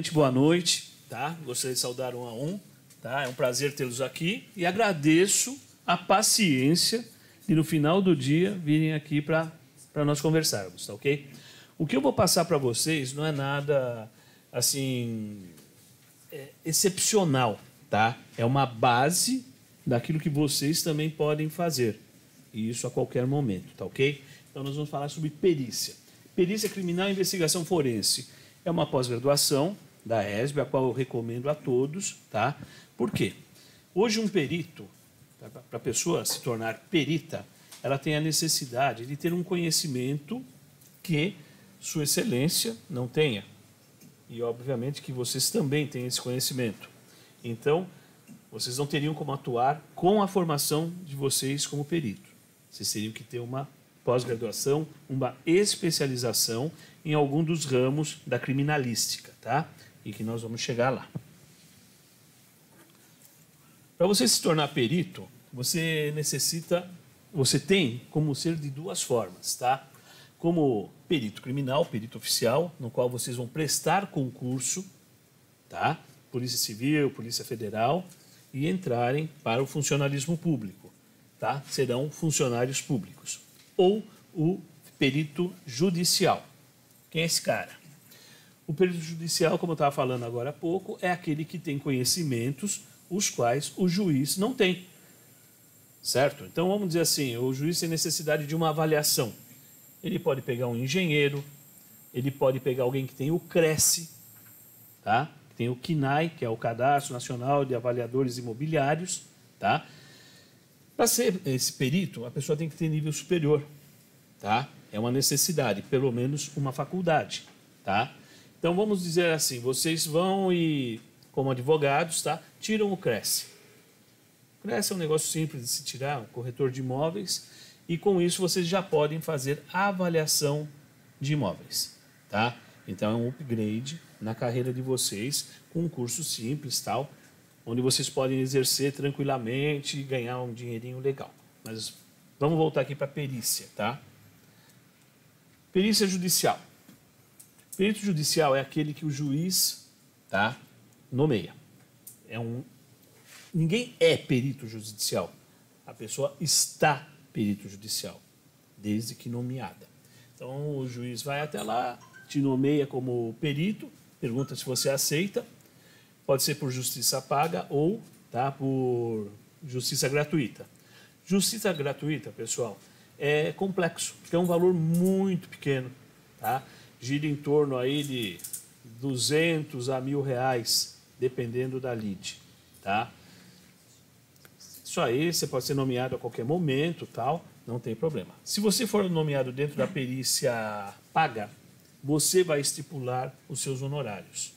Primeiramente, boa noite, tá? Gostaria de saudar um a um, tá? É um prazer tê-los aqui e agradeço a paciência de no final do dia virem aqui para nós conversarmos, tá ok? O que eu vou passar para vocês não é nada, assim, excepcional, tá? É uma base daquilo que vocês também podem fazer, e isso a qualquer momento, tá ok? Então nós vamos falar sobre perícia. Perícia Criminal e Investigação Forense. É uma pós-graduação da ESB, a qual eu recomendo a todos, tá? Por quê? Hoje um perito, para a pessoa se tornar perita, ela tem a necessidade de ter um conhecimento que Sua Excelência não tenha. E, obviamente, que vocês também têm esse conhecimento. Então, vocês não teriam como atuar com a formação de vocês como perito. Vocês teriam que ter uma pós-graduação, uma especialização em algum dos ramos da criminalística, tá? E que nós vamos chegar lá. Para você se tornar perito, você tem como ser de duas formas, tá? Como perito criminal, perito oficial, no qual vocês vão prestar concurso, tá? Polícia Civil, Polícia Federal, e entrarem para o funcionalismo público, tá? Serão funcionários públicos. Ou o perito judicial. Quem é esse cara? O perito judicial, como eu estava falando agora há pouco, é aquele que tem conhecimentos os quais o juiz não tem. Certo? Então, vamos dizer assim, o juiz tem necessidade de uma avaliação. Ele pode pegar um engenheiro, ele pode pegar alguém que tem o CRESSE, tá? Tem o CNAE, que é o Cadastro Nacional de Avaliadores Imobiliários, tá? Para ser esse perito, a pessoa tem que ter nível superior, tá? É uma necessidade, pelo menos uma faculdade, tá? Então, vamos dizer assim, vocês vão e, como advogados, tá? Tiram o CRESSE. O CRESSE é um negócio simples de se tirar, um corretor de imóveis, e com isso vocês já podem fazer a avaliação de imóveis, tá? Então, é um upgrade na carreira de vocês, com um curso simples, tal, onde vocês podem exercer tranquilamente e ganhar um dinheirinho legal. Mas vamos voltar aqui para a perícia, tá? Perícia judicial. Perito judicial é aquele que o juiz, tá, nomeia. Ninguém é perito judicial. A pessoa está perito judicial, desde que nomeada. Então, o juiz vai até lá, te nomeia como perito, pergunta se você aceita. Pode ser por justiça paga ou, tá, por justiça gratuita. Justiça gratuita, pessoal, é complexo, porque é um valor muito pequeno, tá? Gira em torno aí de 200 a R$1.000, dependendo da lide, tá? Isso aí, você pode ser nomeado a qualquer momento, tal, não tem problema. Se você for nomeado dentro da perícia paga, você vai estipular os seus honorários,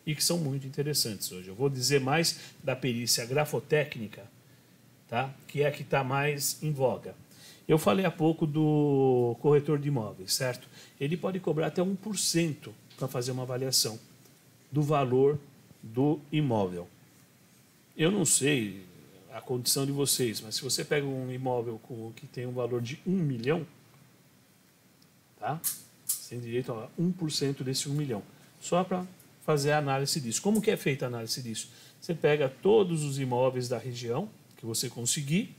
e que são muito interessantes hoje. Eu vou dizer mais da perícia grafotécnica, tá? Que é a que está mais em voga. Eu falei há pouco do corretor de imóveis, certo? Ele pode cobrar até 1% para fazer uma avaliação do valor do imóvel. Eu não sei a condição de vocês, mas se você pega um imóvel que tem um valor de 1 milhão, tá? Você tem direito a 1% desse 1 milhão. Só para fazer a análise disso. Como que é feita a análise disso? Você pega todos os imóveis da região que você conseguir,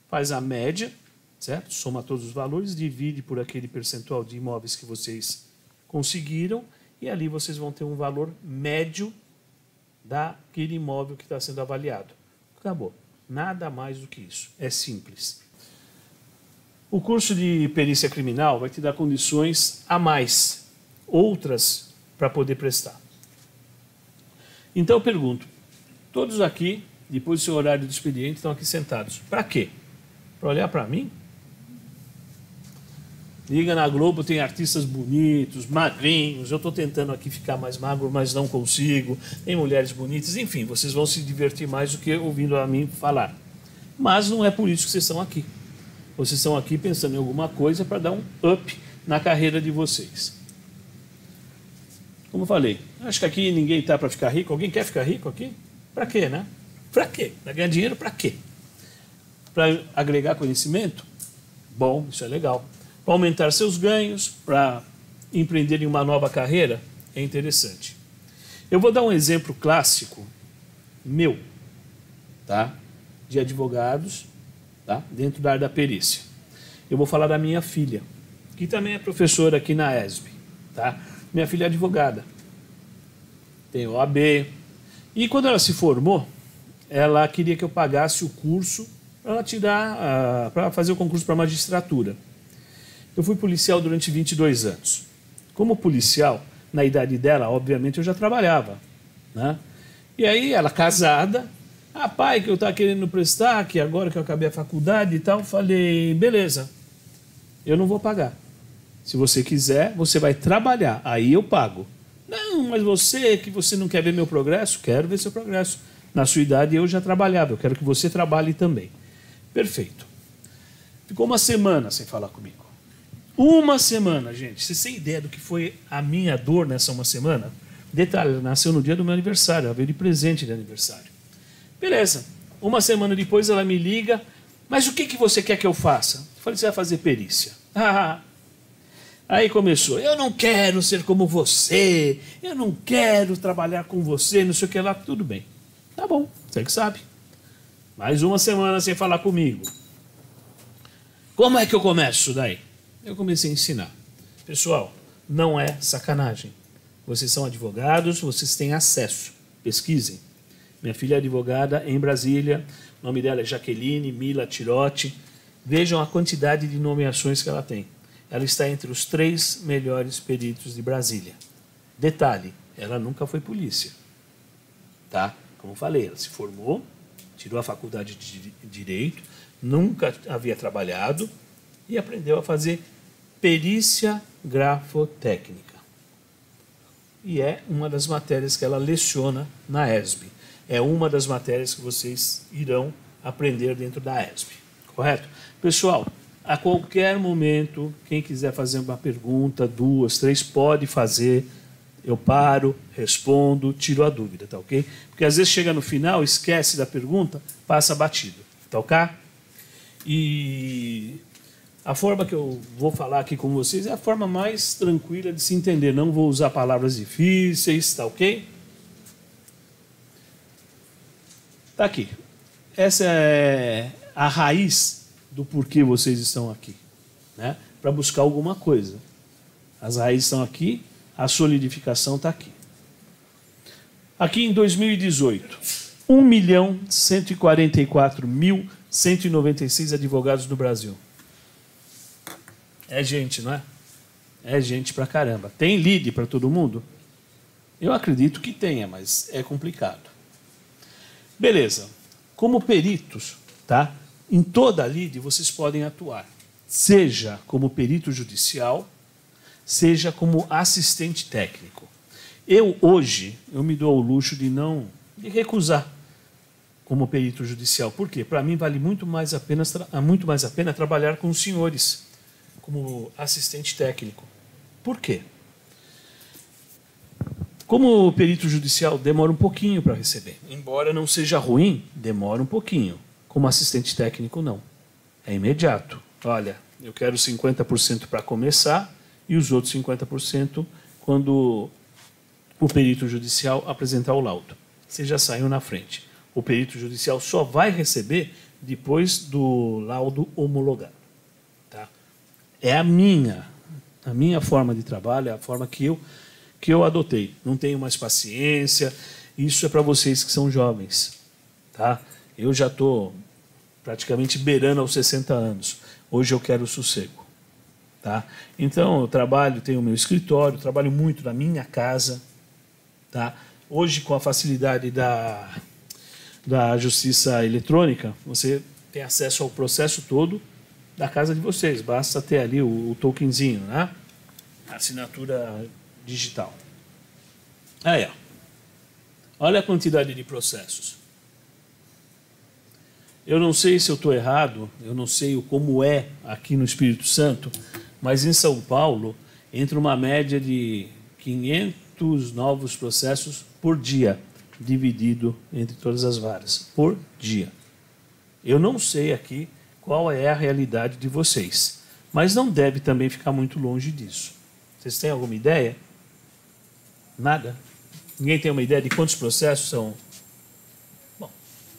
faz a média, certo? Soma todos os valores, divide por aquele percentual de imóveis que vocês conseguiram e ali vocês vão ter um valor médio daquele imóvel que está sendo avaliado. Acabou. Nada mais do que isso. É simples. O curso de perícia criminal vai te dar condições a mais, outras para poder prestar. Então eu pergunto, todos aqui, depois do seu horário de expediente, estão aqui sentados. Para quê? Para olhar para mim? Liga na Globo, tem artistas bonitos, magrinhos, eu estou tentando aqui ficar mais magro, mas não consigo, tem mulheres bonitas, enfim, vocês vão se divertir mais do que ouvindo a mim falar. Mas não é por isso que vocês estão aqui. Vocês estão aqui pensando em alguma coisa para dar um up na carreira de vocês. Como eu falei, acho que aqui ninguém está para ficar rico. Alguém quer ficar rico aqui? Para quê, né? Para quê? Para ganhar dinheiro para quê? Para agregar conhecimento? Bom, isso é legal. Para aumentar seus ganhos, para empreender em uma nova carreira, é interessante. Eu vou dar um exemplo clássico meu, tá? De advogados, tá? Dentro da área da perícia. Eu vou falar da minha filha, que também é professora aqui na ESB, tá? Minha filha é advogada, tem OAB, e quando ela se formou, ela queria que eu pagasse o curso para ela tirar, para fazer o concurso para magistratura. Eu fui policial durante 22 anos. Como policial, na idade dela, obviamente, eu já trabalhava, né? E aí, ela casada, pai, que eu estava querendo prestar, que agora que eu acabei a faculdade e tal, falei, beleza, eu não vou pagar. Se você quiser, você vai trabalhar, aí eu pago. Não, mas que você não quer ver meu progresso? Quero ver seu progresso. Na sua idade eu já trabalhava, eu quero que você trabalhe também. Perfeito. Ficou uma semana sem falar comigo. Uma semana, gente. Vocês têm ideia do que foi a minha dor nessa uma semana? Detalhe, ela nasceu no dia do meu aniversário, ela veio de presente de aniversário. Beleza. Uma semana depois ela me liga, mas o que você quer que eu faça? Eu falei, você vai fazer perícia. Aí começou, eu não quero ser como você, eu não quero trabalhar com você, não sei o que lá, tudo bem. Tá bom, você que sabe. Mais uma semana sem falar comigo. Como é que eu começo daí? Eu comecei a ensinar. Pessoal, não é sacanagem. Vocês são advogados, vocês têm acesso. Pesquisem. Minha filha é advogada em Brasília, o nome dela é Jaqueline Mila Tirotti. Vejam a quantidade de nomeações que ela tem. Ela está entre os 3 melhores peritos de Brasília. Detalhe, ela nunca foi polícia. Tá? Como falei, ela se formou, tirou a faculdade de Direito, nunca havia trabalhado e aprendeu a fazer perícia grafotécnica. E é uma das matérias que ela leciona na ESB. É uma das matérias que vocês irão aprender dentro da ESB. Correto? Pessoal, a qualquer momento, quem quiser fazer uma pergunta, 2, 3, pode fazer. Eu paro, respondo, tiro a dúvida, tá ok? Porque às vezes chega no final, esquece da pergunta, passa batido, tá ok? E a forma que eu vou falar aqui com vocês é a forma mais tranquila de se entender. Não vou usar palavras difíceis, tá ok? Tá aqui. Essa é a raiz do porquê vocês estão aqui, né? Para buscar alguma coisa. As raízes estão aqui, a solidificação está aqui. Aqui em 2018, 1.144.196 advogados do Brasil. É gente, não é? É gente pra caramba. Tem lide para todo mundo? Eu acredito que tenha, mas é complicado. Beleza. Como peritos, tá? Em toda a lide vocês podem atuar. Seja como perito judicial, seja como assistente técnico. Hoje, eu me dou ao luxo de recusar como perito judicial. Por quê? Para mim vale muito mais a pena trabalhar com os senhores como assistente técnico. Por quê? Como perito judicial demora um pouquinho para receber. Embora não seja ruim, demora um pouquinho. Como assistente técnico, não. É imediato. Olha, eu quero 50% para começar e os outros 50% quando o perito judicial apresentar o laudo. Você já saiu na frente. O perito judicial só vai receber depois do laudo homologado. Tá? É a minha forma de trabalho, é a forma que eu adotei. Não tenho mais paciência. Isso é para vocês que são jovens. Tá? Eu já estou praticamente beirando aos 60 anos. Hoje eu quero sossego. Tá? Então, eu tenho o meu escritório, trabalho muito na minha casa. Tá? Hoje, com a facilidade da justiça eletrônica, você tem acesso ao processo todo da casa de vocês. Basta ter ali o tokenzinho, né? Assinatura digital. Aí, ó. Olha a quantidade de processos. Eu não sei se eu estou errado, eu não sei como é aqui no Espírito Santo, mas em São Paulo, entra uma média de 500 novos processos por dia, dividido entre todas as varas, por dia. Eu não sei aqui qual é a realidade de vocês, mas não deve também ficar muito longe disso. Vocês têm alguma ideia? Nada? Ninguém tem uma ideia de quantos processos são? Bom,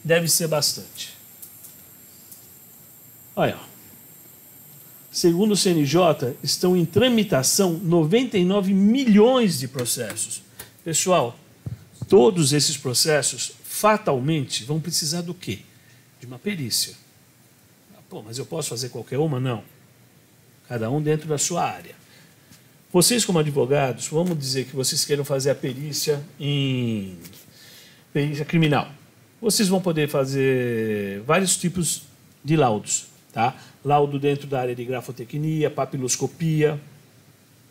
deve ser bastante. Olha, segundo o CNJ, estão em tramitação 99 milhões de processos. Pessoal, todos esses processos, fatalmente, vão precisar do quê? De uma perícia. Pô, mas eu posso fazer qualquer uma? Não. Cada um dentro da sua área. Vocês, como advogados, vamos dizer que vocês queiram fazer a perícia em perícia criminal. Vocês vão poder fazer vários tipos de laudos, tá? Laudo dentro da área de grafotecnia, papiloscopia,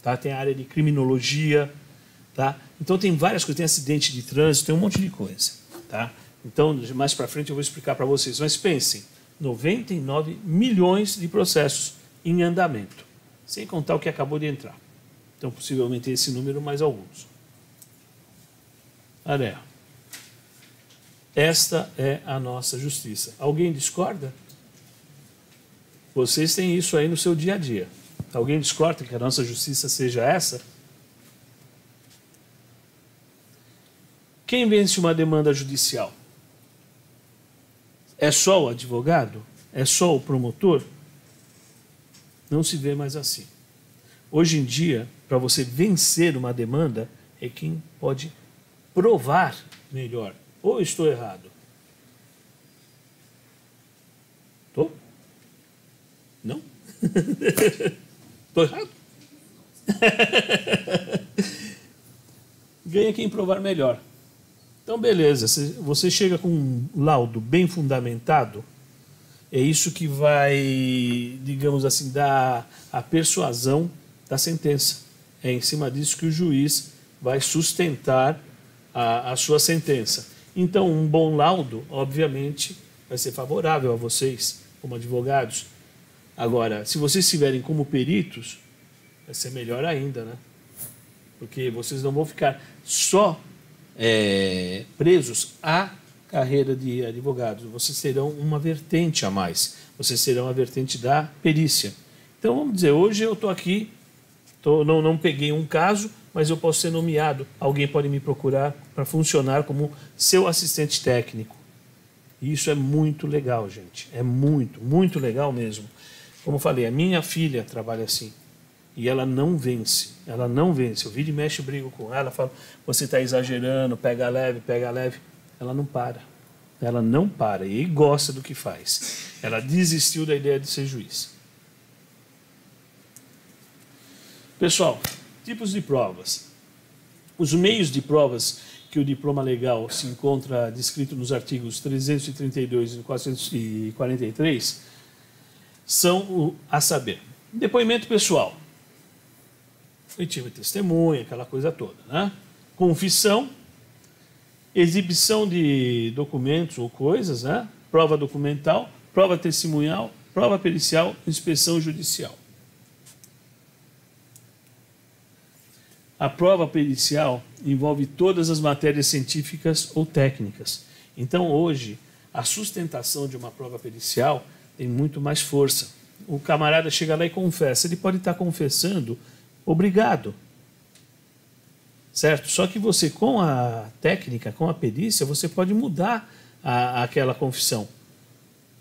tá? Tem a área de criminologia, tá? Então tem várias coisas, tem acidente de trânsito, tem um monte de coisa, tá? Então, mais para frente eu vou explicar para vocês. Mas pensem, 99 milhões de processos em andamento, sem contar o que acabou de entrar. Então, possivelmente esse número mais alguns. Olha, esta é a nossa justiça. Alguém discorda? Vocês têm isso aí no seu dia a dia. Alguém discorda que a nossa justiça seja essa? Quem vence uma demanda judicial? É só o advogado? É só o promotor? Não se vê mais assim. Hoje em dia, para você vencer uma demanda, é quem pode provar melhor. Ou estou errado? Estou? Não? Estou errado? Ganha quem provar melhor. Então, beleza. Você chega com um laudo bem fundamentado, é isso que vai, digamos assim, dar a persuasão da sentença. É em cima disso que o juiz vai sustentar a sua sentença. Então, um bom laudo, obviamente, vai ser favorável a vocês, como advogados. Agora, se vocês estiverem como peritos, vai ser melhor ainda, né? Porque vocês não vão ficar só presos à carreira de advogados. Vocês terão uma vertente a mais. Vocês terão a vertente da perícia. Então, vamos dizer, hoje eu estou aqui, não peguei um caso, mas eu posso ser nomeado. Alguém pode me procurar para funcionar como seu assistente técnico. E isso é muito legal, gente. É muito, muito legal mesmo. Como eu falei, a minha filha trabalha assim. E ela não vence. Ela não vence. Eu viro e mexe, brigo com ela, falo, você está exagerando, pega leve, pega leve. Ela não para. Ela não para e gosta do que faz. Ela desistiu da ideia de ser juiz. Pessoal, tipos de provas. Os meios de provas que o diploma legal se encontra descrito nos artigos 332 e 443 são a saber, depoimento pessoal, oitiva e testemunha, aquela coisa toda, né? Confissão, exibição de documentos ou coisas, né? Prova documental, prova testemunhal, prova pericial, inspeção judicial. A prova pericial envolve todas as matérias científicas ou técnicas. Então, hoje, a sustentação de uma prova pericial tem muito mais força. O camarada chega lá e confessa. Ele pode estar confessando obrigado. Certo? Só que você, com a técnica, com a perícia, você pode mudar aquela confissão.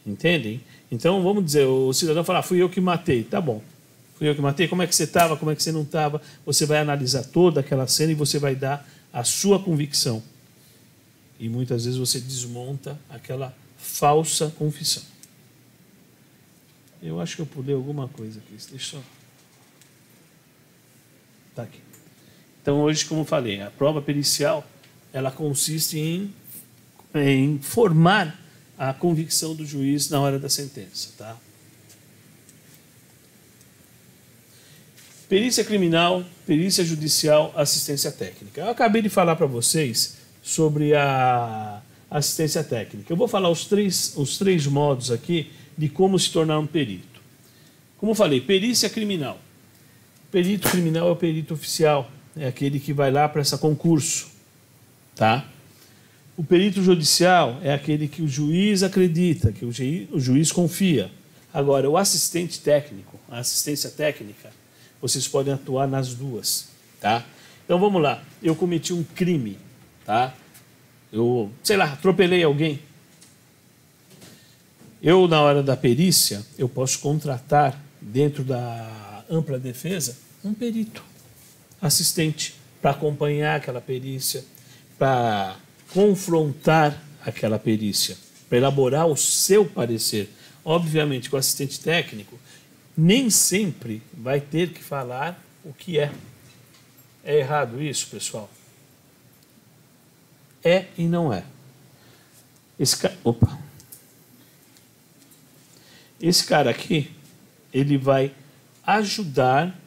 Entendem? Então, vamos dizer, o cidadão fala, fui eu que matei. Tá bom. Fui eu que matei, como é que você estava, como é que você não estava. Você vai analisar toda aquela cena e você vai dar a sua convicção. E muitas vezes você desmonta aquela falsa confissão. Eu acho que eu pulei alguma coisa aqui. Deixa eu... Tá aqui. Então, hoje, como eu falei, a prova pericial, ela consiste em formar a convicção do juiz na hora da sentença, tá? Perícia criminal, perícia judicial, assistência técnica. Eu acabei de falar para vocês sobre a assistência técnica. Eu vou falar os três modos aqui de como se tornar um perito. Como eu falei, perícia criminal. O perito criminal é o perito oficial, é aquele que vai lá para esse concurso, tá? O perito judicial é aquele que o juiz acredita, que o juiz confia. Agora, o assistente técnico, a assistência técnica, vocês podem atuar nas duas, tá? Então vamos lá. Eu cometi um crime. tá? Eu, sei lá, atropelei alguém. Eu, na hora da perícia, eu posso contratar, dentro da ampla defesa, um perito, assistente, para acompanhar aquela perícia, para confrontar aquela perícia, para elaborar o seu parecer. Obviamente, com o assistente técnico, nem sempre vai ter que falar o que é. É errado isso, pessoal? É e não é. Esse cara aqui, ele vai ajudar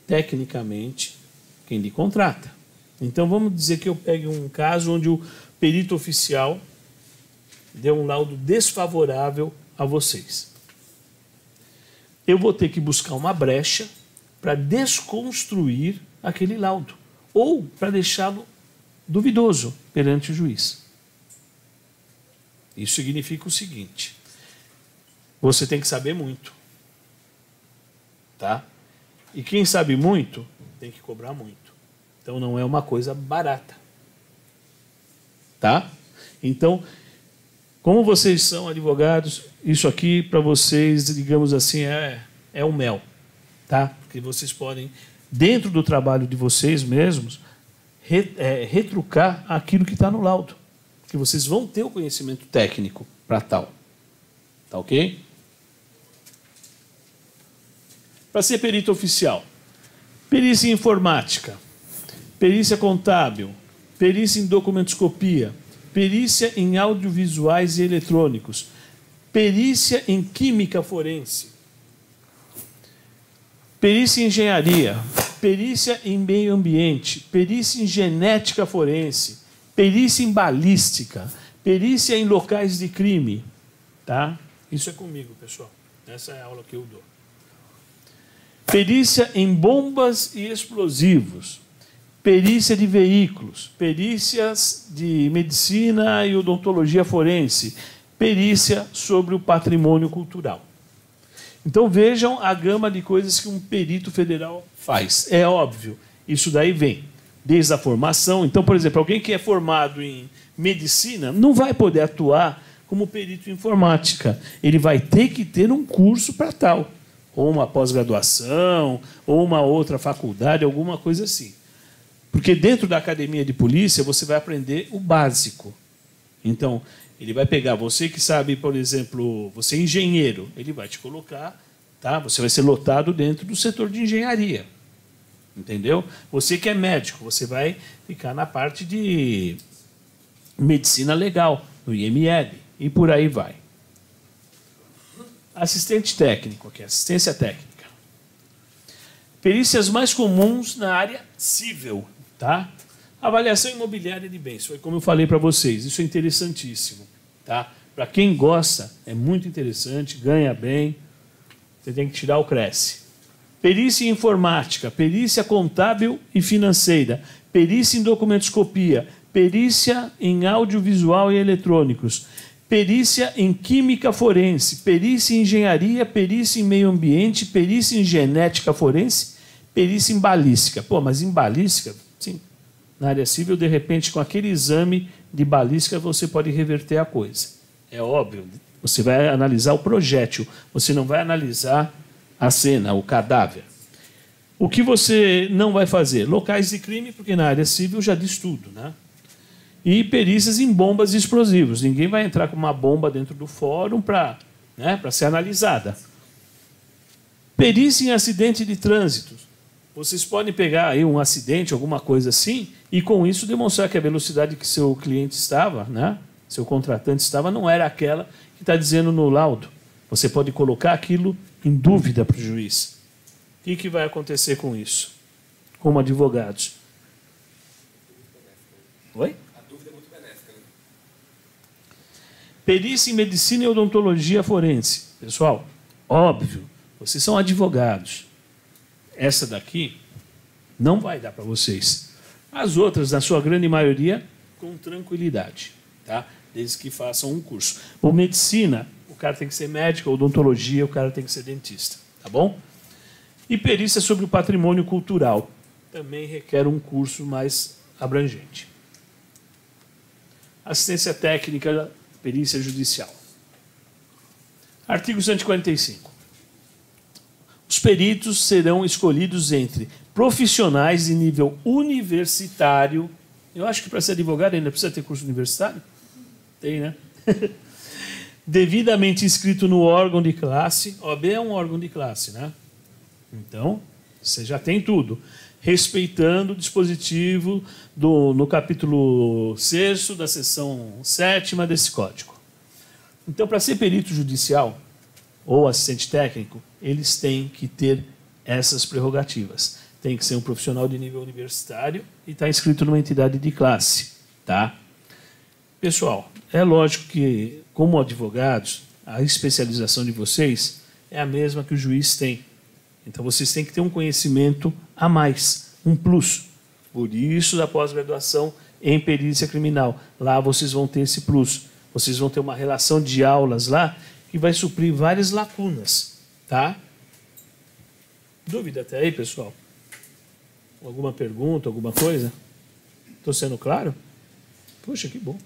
tecnicamente quem lhe contrata. Então, vamos dizer que eu pegue um caso onde o perito oficial deu um laudo desfavorável a vocês. Eu vou ter que buscar uma brecha para desconstruir aquele laudo ou para deixá-lo duvidoso perante o juiz. Isso significa o seguinte: você tem que saber muito, tá? E quem sabe muito tem que cobrar muito. Então não é uma coisa barata, tá? Então, como vocês são advogados, isso aqui para vocês, digamos assim, é um mel, tá? Porque vocês podem, dentro do trabalho de vocês mesmos, retrucar aquilo que está no laudo. Que vocês vão ter o conhecimento técnico para tal. Tá ok? Para ser perito oficial, perícia em informática, perícia contábil, perícia em documentoscopia, perícia em audiovisuais e eletrônicos, perícia em química forense, perícia em engenharia, perícia em meio ambiente, perícia em genética forense, perícia em balística, perícia em locais de crime. Tá? Isso é comigo, pessoal. Essa é a aula que eu dou. Perícia em bombas e explosivos, perícia de veículos, perícias de medicina e odontologia forense, perícia sobre o patrimônio cultural. Então vejam a gama de coisas que um perito federal faz. É óbvio, isso daí vem desde a formação. Então, por exemplo, alguém que é formado em medicina não vai poder atuar como perito em informática. Ele vai ter que ter um curso para tal, ou uma pós-graduação, ou uma outra faculdade, alguma coisa assim. Porque dentro da academia de polícia você vai aprender o básico. Então, ele vai pegar você que sabe, por exemplo, você é engenheiro, ele vai te colocar, tá? Você vai ser lotado dentro do setor de engenharia. Entendeu? Você que é médico, você vai ficar na parte de medicina legal, no IML, e por aí vai. Assistente técnico, aqui, assistência técnica. Perícias mais comuns na área civil, tá? Avaliação imobiliária de bens, foi como eu falei para vocês, isso é interessantíssimo, tá? Para quem gosta, é muito interessante, ganha bem, você tem que tirar o Cresce. Perícia em informática, perícia contábil e financeira, perícia em documentoscopia, perícia em audiovisual e eletrônicos, perícia em química forense, perícia em engenharia, perícia em meio ambiente, perícia em genética forense, perícia em balística. Pô, mas em balística, sim, na área civil, de repente, com aquele exame de balística, você pode reverter a coisa. É óbvio, você vai analisar o projétil, você não vai analisar a cena, o cadáver. O que você não vai fazer? Locais de crime, porque na área civil já diz tudo, né? E perícias em bombas e explosivos. Ninguém vai entrar com uma bomba dentro do fórum para ser analisada. Perícia em acidente de trânsito. Vocês podem pegar aí um acidente, alguma coisa assim, e com isso demonstrar que a velocidade que seu cliente estava, né, seu contratante estava, não era aquela que está dizendo no laudo. Você pode colocar aquilo em dúvida para o juiz. O que vai acontecer com isso? Como advogados? Oi? A dúvida é muito benéfica, né? Perícia em medicina e odontologia forense. Pessoal, óbvio, vocês são advogados. Essa daqui não vai dar para vocês. As outras, na sua grande maioria, com tranquilidade, tá? Desde que façam um curso. Ou medicina, o cara tem que ser médico, odontologia, o cara tem que ser dentista, tá bom? E perícia sobre o patrimônio cultural. Também requer um curso mais abrangente. assistência técnica, perícia judicial. Artigo 145. Os peritos serão escolhidos entre profissionais de nível universitário. Eu acho que para ser advogado ainda precisa ter curso universitário? Tem, né? Devidamente inscrito no órgão de classe. OAB é um órgão de classe, né? Então, você já tem tudo. Respeitando o dispositivo no capítulo 6º da seção 7ª desse código. Então, para ser perito judicial ou assistente técnico, eles têm que ter essas prerrogativas. Tem que ser um profissional de nível universitário e estar inscrito numa entidade de classe, tá? Pessoal, é lógico que, como advogados, a especialização de vocês é a mesma que o juiz tem. Então, vocês têm que ter um conhecimento a mais, um plus. Por isso, da pós-graduação em perícia criminal. Lá vocês vão ter esse plus. Vocês vão ter uma relação de aulas lá que vai suprir várias lacunas, tá? Dúvida até aí, pessoal? Alguma pergunta, alguma coisa? Estou sendo claro? Puxa, que bom.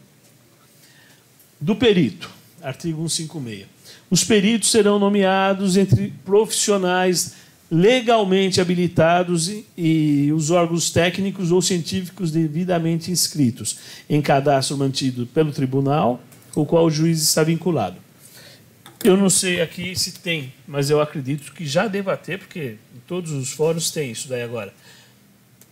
Do perito, artigo 156. Os peritos serão nomeados entre profissionais legalmente habilitados e os órgãos técnicos ou científicos devidamente inscritos em cadastro mantido pelo tribunal, o qual o juiz está vinculado. Eu não sei aqui se tem, mas eu acredito que já deva ter, porque em todos os fóruns tem isso daí agora.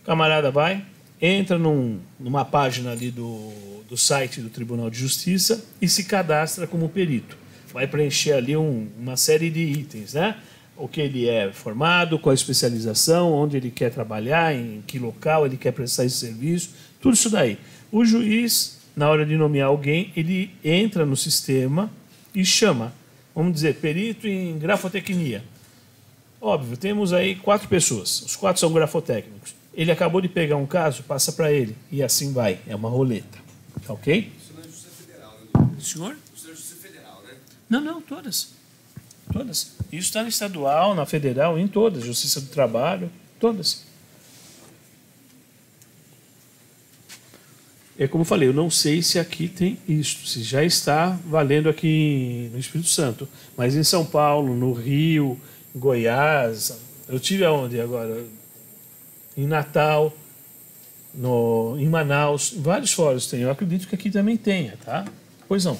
O camarada vai, entra numa página ali do site do Tribunal de Justiça e se cadastra como perito. Vai preencher ali uma série de itens, né? O que ele é formado, qual a especialização, onde ele quer trabalhar, em que local ele quer prestar esse serviço, tudo isso daí. O juiz, na hora de nomear alguém, ele entra no sistema e chama, vamos dizer, perito em grafotecnia. Óbvio, temos aí 4 pessoas, os 4 são grafotécnicos. Ele acabou de pegar um caso, passa para ele, e assim vai, é uma roleta. Tá ok? Isso não é Justiça Federal, né? Senhor? Isso não é Justiça Federal, né? Não, todas. Todas. Isso está na estadual, na federal, em todas. Justiça do Trabalho, todas. É como eu falei, eu não sei se aqui tem isso, se já está valendo aqui no Espírito Santo. Mas em São Paulo, no Rio, em Goiás, eu tive aonde agora? Em Natal, em Manaus, em vários fóruns tem. Eu acredito que aqui também tenha, tá? Pois não.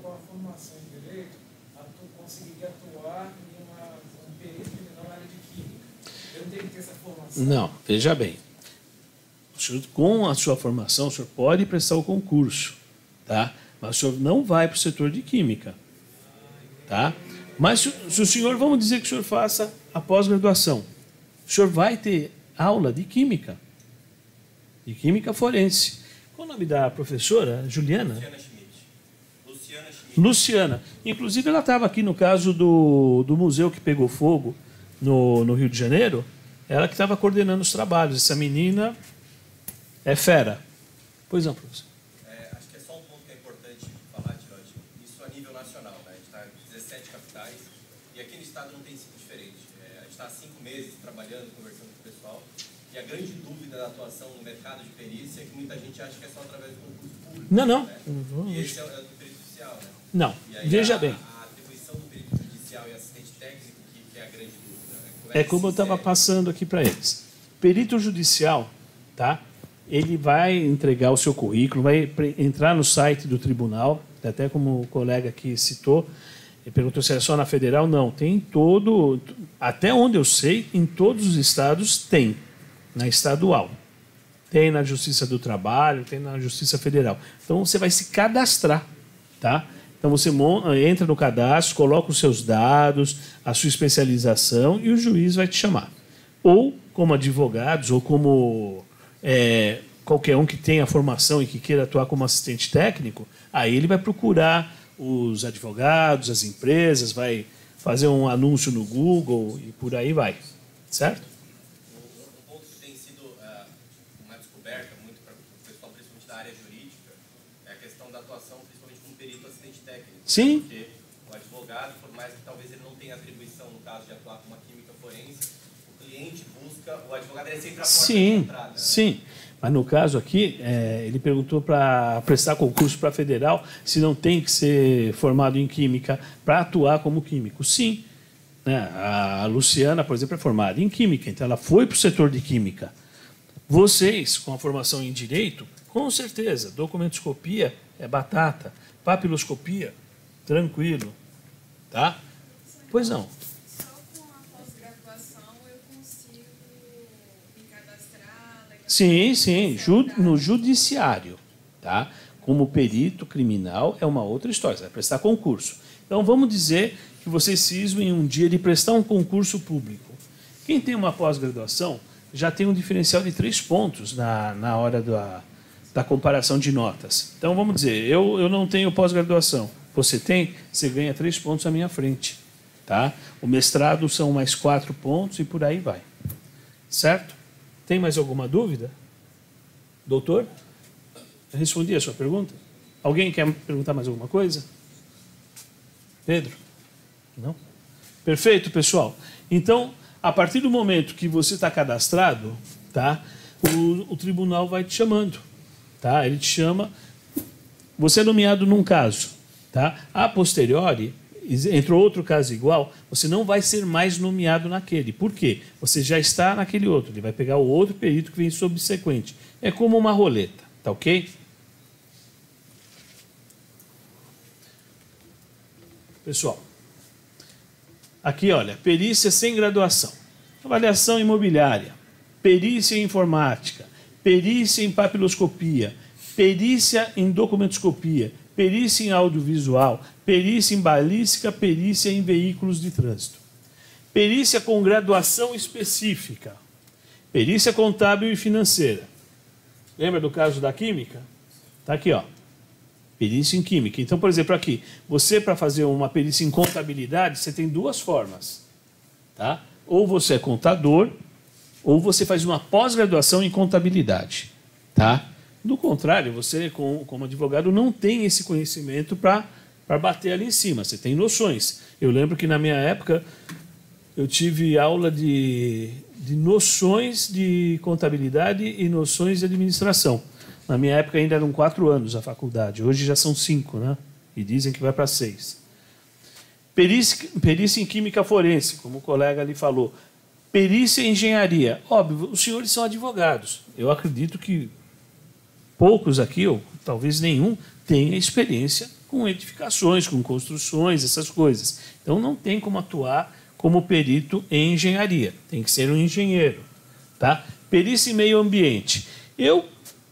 Com a formação em direito, conseguiria atuar em um perito criminal na área de química. Eu não tenho que ter essa formação. Não, veja bem. O senhor, com a sua formação, o senhor pode prestar o concurso, tá? Mas o senhor não vai para o setor de química, tá? Mas se o senhor, vamos dizer que o senhor faça a pós-graduação, o senhor vai ter aula de química forense. Qual o nome da professora? Juliana? Luciana. Inclusive, ela estava aqui no caso do museu que pegou fogo no Rio de Janeiro. Ela que estava coordenando os trabalhos. Essa menina é fera. Pois não, professor. Acho que é só um ponto que é importante falar, Tiroti. Isso a nível nacional, né? A gente está em 17 capitais e aqui no estado não tem sido diferente. A gente está há 5 meses trabalhando, conversando com o pessoal e a grande dúvida da atuação no mercado de perícia é que muita gente acha que é só através do concurso público. Não. Né? E esse é do perito oficial, né? Não, aí, veja bem. A atribuição do perito judicial e assistente técnico que é a grande dúvida. Né? É como eu estava passando aqui para eles. Perito judicial, tá? Ele vai entregar o seu currículo, vai entrar no site do tribunal, até como o colega aqui citou, ele perguntou se era só na federal. Não, tem em todo, até onde eu sei, em todos os estados tem, na estadual. Tem na Justiça do Trabalho, tem na Justiça Federal. Então, você vai se cadastrar, tá? Então, você entra no cadastro, coloca os seus dados, a sua especialização e o juiz vai te chamar. Ou como advogados, ou como qualquer um que tenha formação e que queira atuar como assistente técnico, aí ele vai procurar os advogados, as empresas, vai fazer um anúncio no Google e por aí vai. Certo? Um ponto que tem sido uma descoberta muito para o da área jurídica é a questão da atuação, principalmente como perito assistente técnico. Sim. Porque o advogado, por mais que talvez ele não tenha atribuição, no caso de atuar com uma química forense, o cliente busca, o advogado é sempre a porta de entrada. Sim. Mas no caso aqui, ele perguntou para prestar concurso para federal se não tem que ser formado em química para atuar como químico. Sim. Né? A Luciana, por exemplo, é formada em química, então ela foi para o setor de química. Vocês, com a formação em direito, com certeza, documentoscopia é batata, papiloscopia, tranquilo. Tá? Pois não. Só com a pós-graduação eu consigo me cadastrar? Sim, sim, no judiciário, tá? Como perito criminal é uma outra história, você vai prestar concurso. Então, vamos dizer que vocês cismem um dia de prestar um concurso público. Quem tem uma pós-graduação já tem um diferencial de 3 pontos na hora da comparação de notas. Então, vamos dizer, eu não tenho pós-graduação, você tem, você ganha 3 pontos à minha frente. Tá? O mestrado são mais 4 pontos e por aí vai. Certo? Tem mais alguma dúvida? Doutor? Eu respondi a sua pergunta? Alguém quer perguntar mais alguma coisa? Pedro? Não? Perfeito, pessoal. Então, a partir do momento que você está cadastrado, tá? O tribunal vai te chamando. Tá? Ele te chama, você é nomeado num caso. Tá? A posteriori, entrou outro caso igual, você não vai ser mais nomeado naquele. Por quê? Você já está naquele outro. Ele vai pegar o outro perito que vem subsequente. É como uma roleta, tá ok? Pessoal, aqui, olha, perícia sem graduação, avaliação imobiliária, perícia em informática, perícia em papiloscopia, perícia em documentoscopia, perícia em audiovisual, perícia em balística, perícia em veículos de trânsito. Perícia com graduação específica. Perícia contábil e financeira. Lembra do caso da química? Está aqui, ó. Perícia em química. Então, por exemplo, aqui, você para fazer uma perícia em contabilidade, você tem 2 formas. Tá? Ou você é contador, ou você faz uma pós-graduação em contabilidade. Tá? Do contrário, você, como advogado, não tem esse conhecimento para bater ali em cima. Você tem noções. Eu lembro que, na minha época, eu tive aula de noções de contabilidade e noções de administração. Na minha época, ainda eram 4 anos a faculdade. Hoje já são 5, né? E dizem que vai para 6. Perícia em química forense, como o colega ali falou. Perícia em engenharia. Óbvio, os senhores são advogados. Eu acredito que poucos aqui, ou talvez nenhum, tenha experiência com edificações, com construções, essas coisas. Então, não tem como atuar como perito em engenharia. Tem que ser um engenheiro. Tá? Perícia em meio ambiente.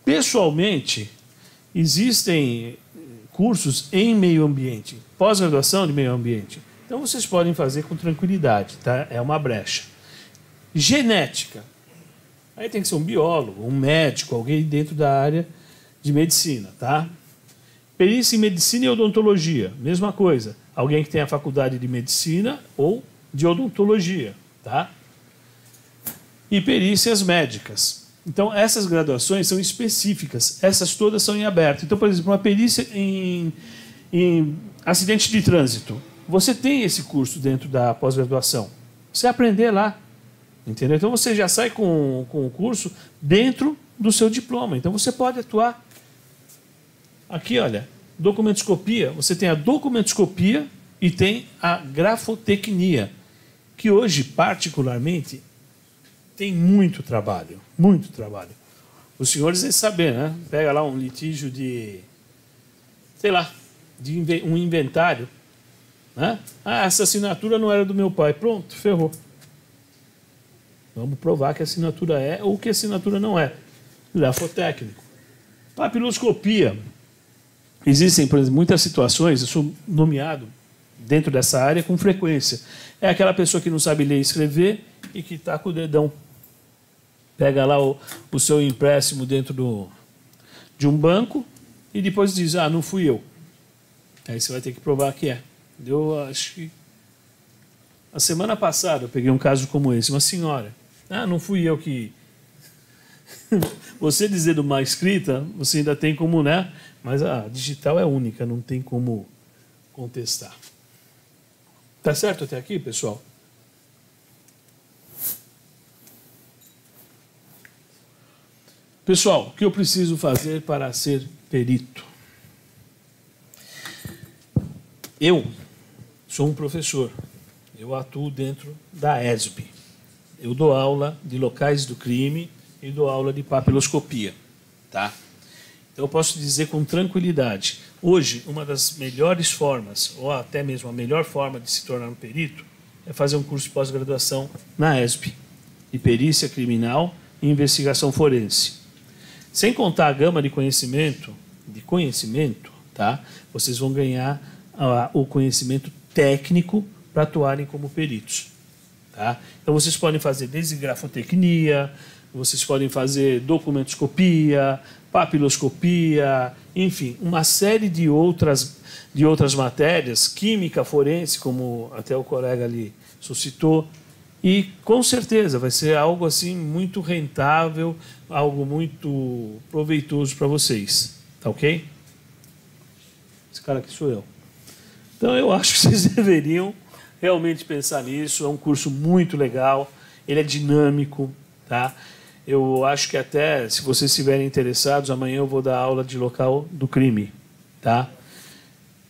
Pessoalmente, existem cursos em meio ambiente, pós-graduação de meio ambiente. Então, vocês podem fazer com tranquilidade. Tá? É uma brecha. Genética. Aí tem que ser um biólogo, um médico, alguém dentro da área de medicina, tá? Perícia em medicina e odontologia, mesma coisa. Alguém que tem a faculdade de medicina ou de odontologia, tá? E perícias médicas. Então, essas graduações são específicas, essas todas são em aberto. Então, por exemplo, uma perícia em acidente de trânsito. Você tem esse curso dentro da pós-graduação. Você aprender lá. Entendeu? Então, você já sai com o curso dentro do seu diploma. Então, você pode atuar. Aqui, olha, documentoscopia. Você tem a documentoscopia e tem a grafotecnia, que hoje, particularmente, tem muito trabalho. Muito trabalho. Os senhores devem saber, né? Pega lá um litígio de, sei lá, de um inventário. Né? Ah, essa assinatura não era do meu pai. Pronto, ferrou. Vamos provar que a assinatura é ou que a assinatura não é. Grafotécnico. Papiloscopia. Existem, por exemplo, muitas situações, eu sou nomeado dentro dessa área com frequência. É aquela pessoa que não sabe ler e escrever e que está com o dedão. Pega lá o seu empréstimo dentro de um banco e depois diz, ah, não fui eu. Aí você vai ter que provar que é. Eu acho que a semana passada eu peguei um caso como esse, uma senhora. Ah, não fui eu que você dizer de uma escrita, você ainda tem como, né? Mas a digital é única, não tem como contestar. Tá certo até aqui, pessoal? Pessoal, o que eu preciso fazer para ser perito? Eu sou um professor. Eu atuo dentro da ESB. Eu dou aula de locais do crime e dou aula de papiloscopia, tá? Então eu posso dizer com tranquilidade, hoje uma das melhores formas, ou até mesmo a melhor forma de se tornar um perito, é fazer um curso de pós-graduação na ESB, de perícia criminal e investigação forense. Sem contar a gama de conhecimento, tá? Vocês vão ganhar o conhecimento técnico para atuarem como peritos. Tá? Então, vocês podem fazer desde grafotecnia, vocês podem fazer documentoscopia, papiloscopia, enfim, uma série de outras matérias, química forense, como até o colega ali suscitou, e com certeza vai ser algo assim muito rentável, algo muito proveitoso para vocês. Tá ok? Esse cara aqui sou eu. Então, eu acho que vocês deveriam realmente pensar nisso. É um curso muito legal, ele é dinâmico, tá? Eu acho que até, se vocês estiverem interessados, amanhã eu vou dar aula de local do crime, tá?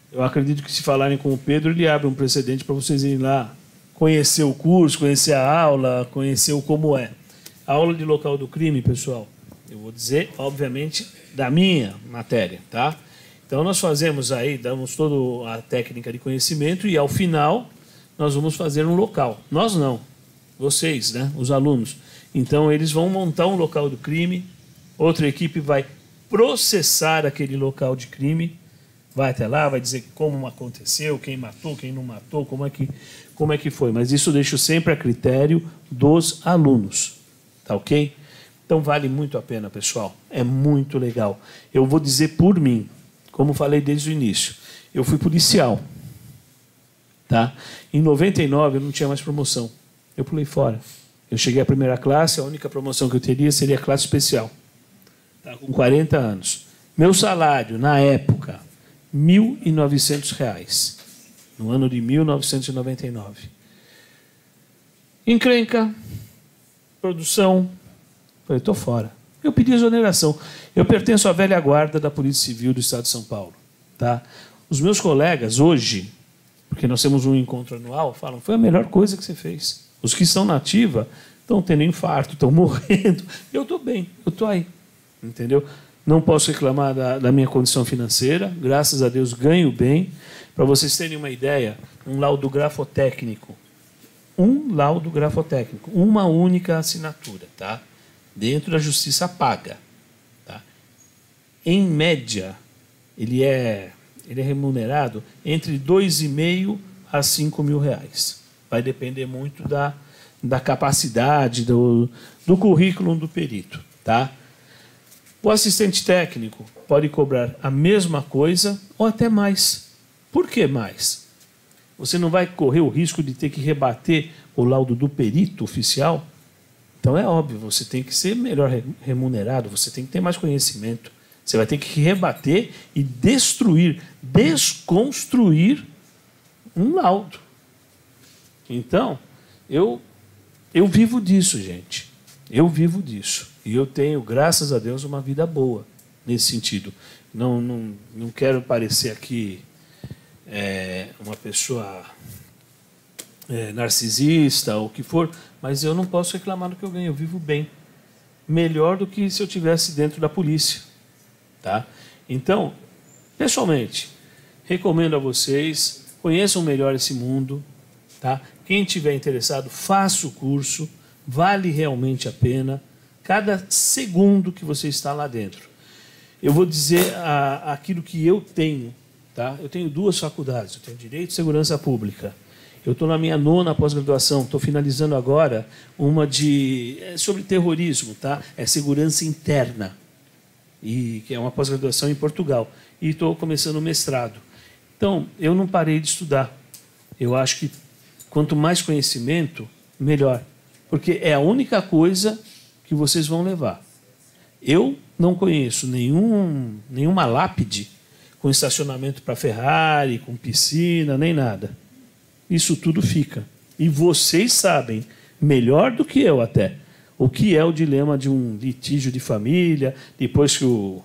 Eu acredito que se falarem com o Pedro, ele abre um precedente para vocês irem lá conhecer o curso, conhecer a aula, conhecer o como é. A aula de local do crime, pessoal, eu vou dizer, obviamente, da minha matéria, tá? Então, nós fazemos aí, damos toda a técnica de conhecimento e, ao final, nós vamos fazer um local. Nós não, vocês, né, os alunos. Então, eles vão montar um local do crime, outra equipe vai processar aquele local de crime, vai até lá, vai dizer como aconteceu, quem matou, quem não matou, como é que foi. Mas isso eu deixo sempre a critério dos alunos, tá ok? Então, vale muito a pena, pessoal. É muito legal. Eu vou dizer por mim, como falei desde o início, eu fui policial. Tá? Em 99 eu não tinha mais promoção. Eu pulei fora. Eu cheguei à primeira classe, a única promoção que eu teria seria a classe especial. Tá? Com 40 anos. Meu salário, na época, R$ 1.900. No ano de 1999. Encrenca, produção. Falei, estou fora. Eu pedi exoneração. Eu pertenço à velha guarda da Polícia Civil do Estado de São Paulo. Tá? Os meus colegas, hoje, porque nós temos um encontro anual, falam, foi a melhor coisa que você fez. Os que estão na ativa estão tendo infarto, estão morrendo. Eu estou bem, eu estou aí. Entendeu? Não posso reclamar da minha condição financeira, graças a Deus ganho bem. Para vocês terem uma ideia, um laudo grafotécnico. Um laudo grafotécnico, uma única assinatura, tá? Dentro da Justiça Paga. Tá? Em média, ele é remunerado entre R$ 2.500 a R$ 5.000. Vai depender muito da capacidade, do currículo do perito. Tá? O assistente técnico pode cobrar a mesma coisa ou até mais. Por que mais? Você não vai correr o risco de ter que rebater o laudo do perito oficial? Então é óbvio, você tem que ser melhor remunerado, você tem que ter mais conhecimento. Você vai ter que rebater e desconstruir um laudo. Então, eu vivo disso, gente. Eu vivo disso. E eu tenho, graças a Deus, uma vida boa nesse sentido. Não quero parecer aqui uma pessoa narcisista ou o que for, mas eu não posso reclamar do que eu ganho. Eu vivo bem. Melhor do que se eu estivesse dentro da polícia. Tá? Então, pessoalmente, recomendo a vocês, conheçam melhor esse mundo. Tá? Quem estiver interessado, faça o curso. Vale realmente a pena. Cada segundo que você está lá dentro. Eu vou dizer aquilo que eu tenho. Tá? Eu tenho 2 faculdades. Eu tenho Direito e Segurança Pública. Eu estou na minha 9ª pós-graduação. Estou finalizando agora uma sobre terrorismo. Tá? É segurança interna. Que é uma pós-graduação em Portugal. E estou começando o mestrado. Então, eu não parei de estudar. Eu acho que quanto mais conhecimento, melhor. Porque é a única coisa que vocês vão levar. Eu não conheço nenhuma lápide com estacionamento para Ferrari, com piscina, nem nada. Isso tudo fica. E vocês sabem, melhor do que eu até, o que é o dilema de um litígio de família, depois que o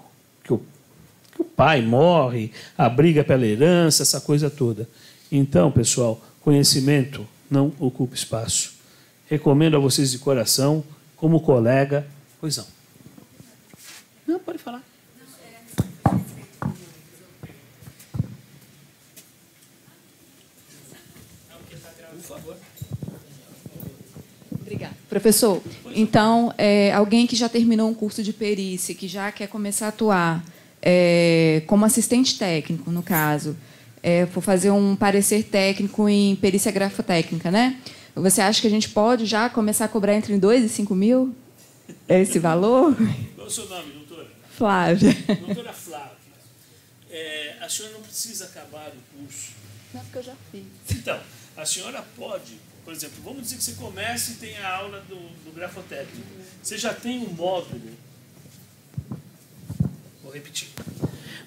pai morre, a briga pela herança, essa coisa toda. Então, pessoal, conhecimento não ocupa espaço. Recomendo a vocês de coração, como colega. Pois não. Não, pode falar. Por favor. Obrigada. Professor, então, alguém que já terminou um curso de perícia, que já quer começar a atuar como assistente técnico, no caso, for fazer um parecer técnico em perícia grafotécnica, né? Você acha que a gente pode já começar a cobrar entre 2 e 5 mil? Esse valor? Qual é o seu nome, doutora? Flávia. Doutora Flávia, a senhora não precisa acabar o curso. Não, porque eu já fiz. Então, a senhora pode, por exemplo, vamos dizer que você comece e tem a aula do grafotécnico. Você já tem um módulo. Vou repetir.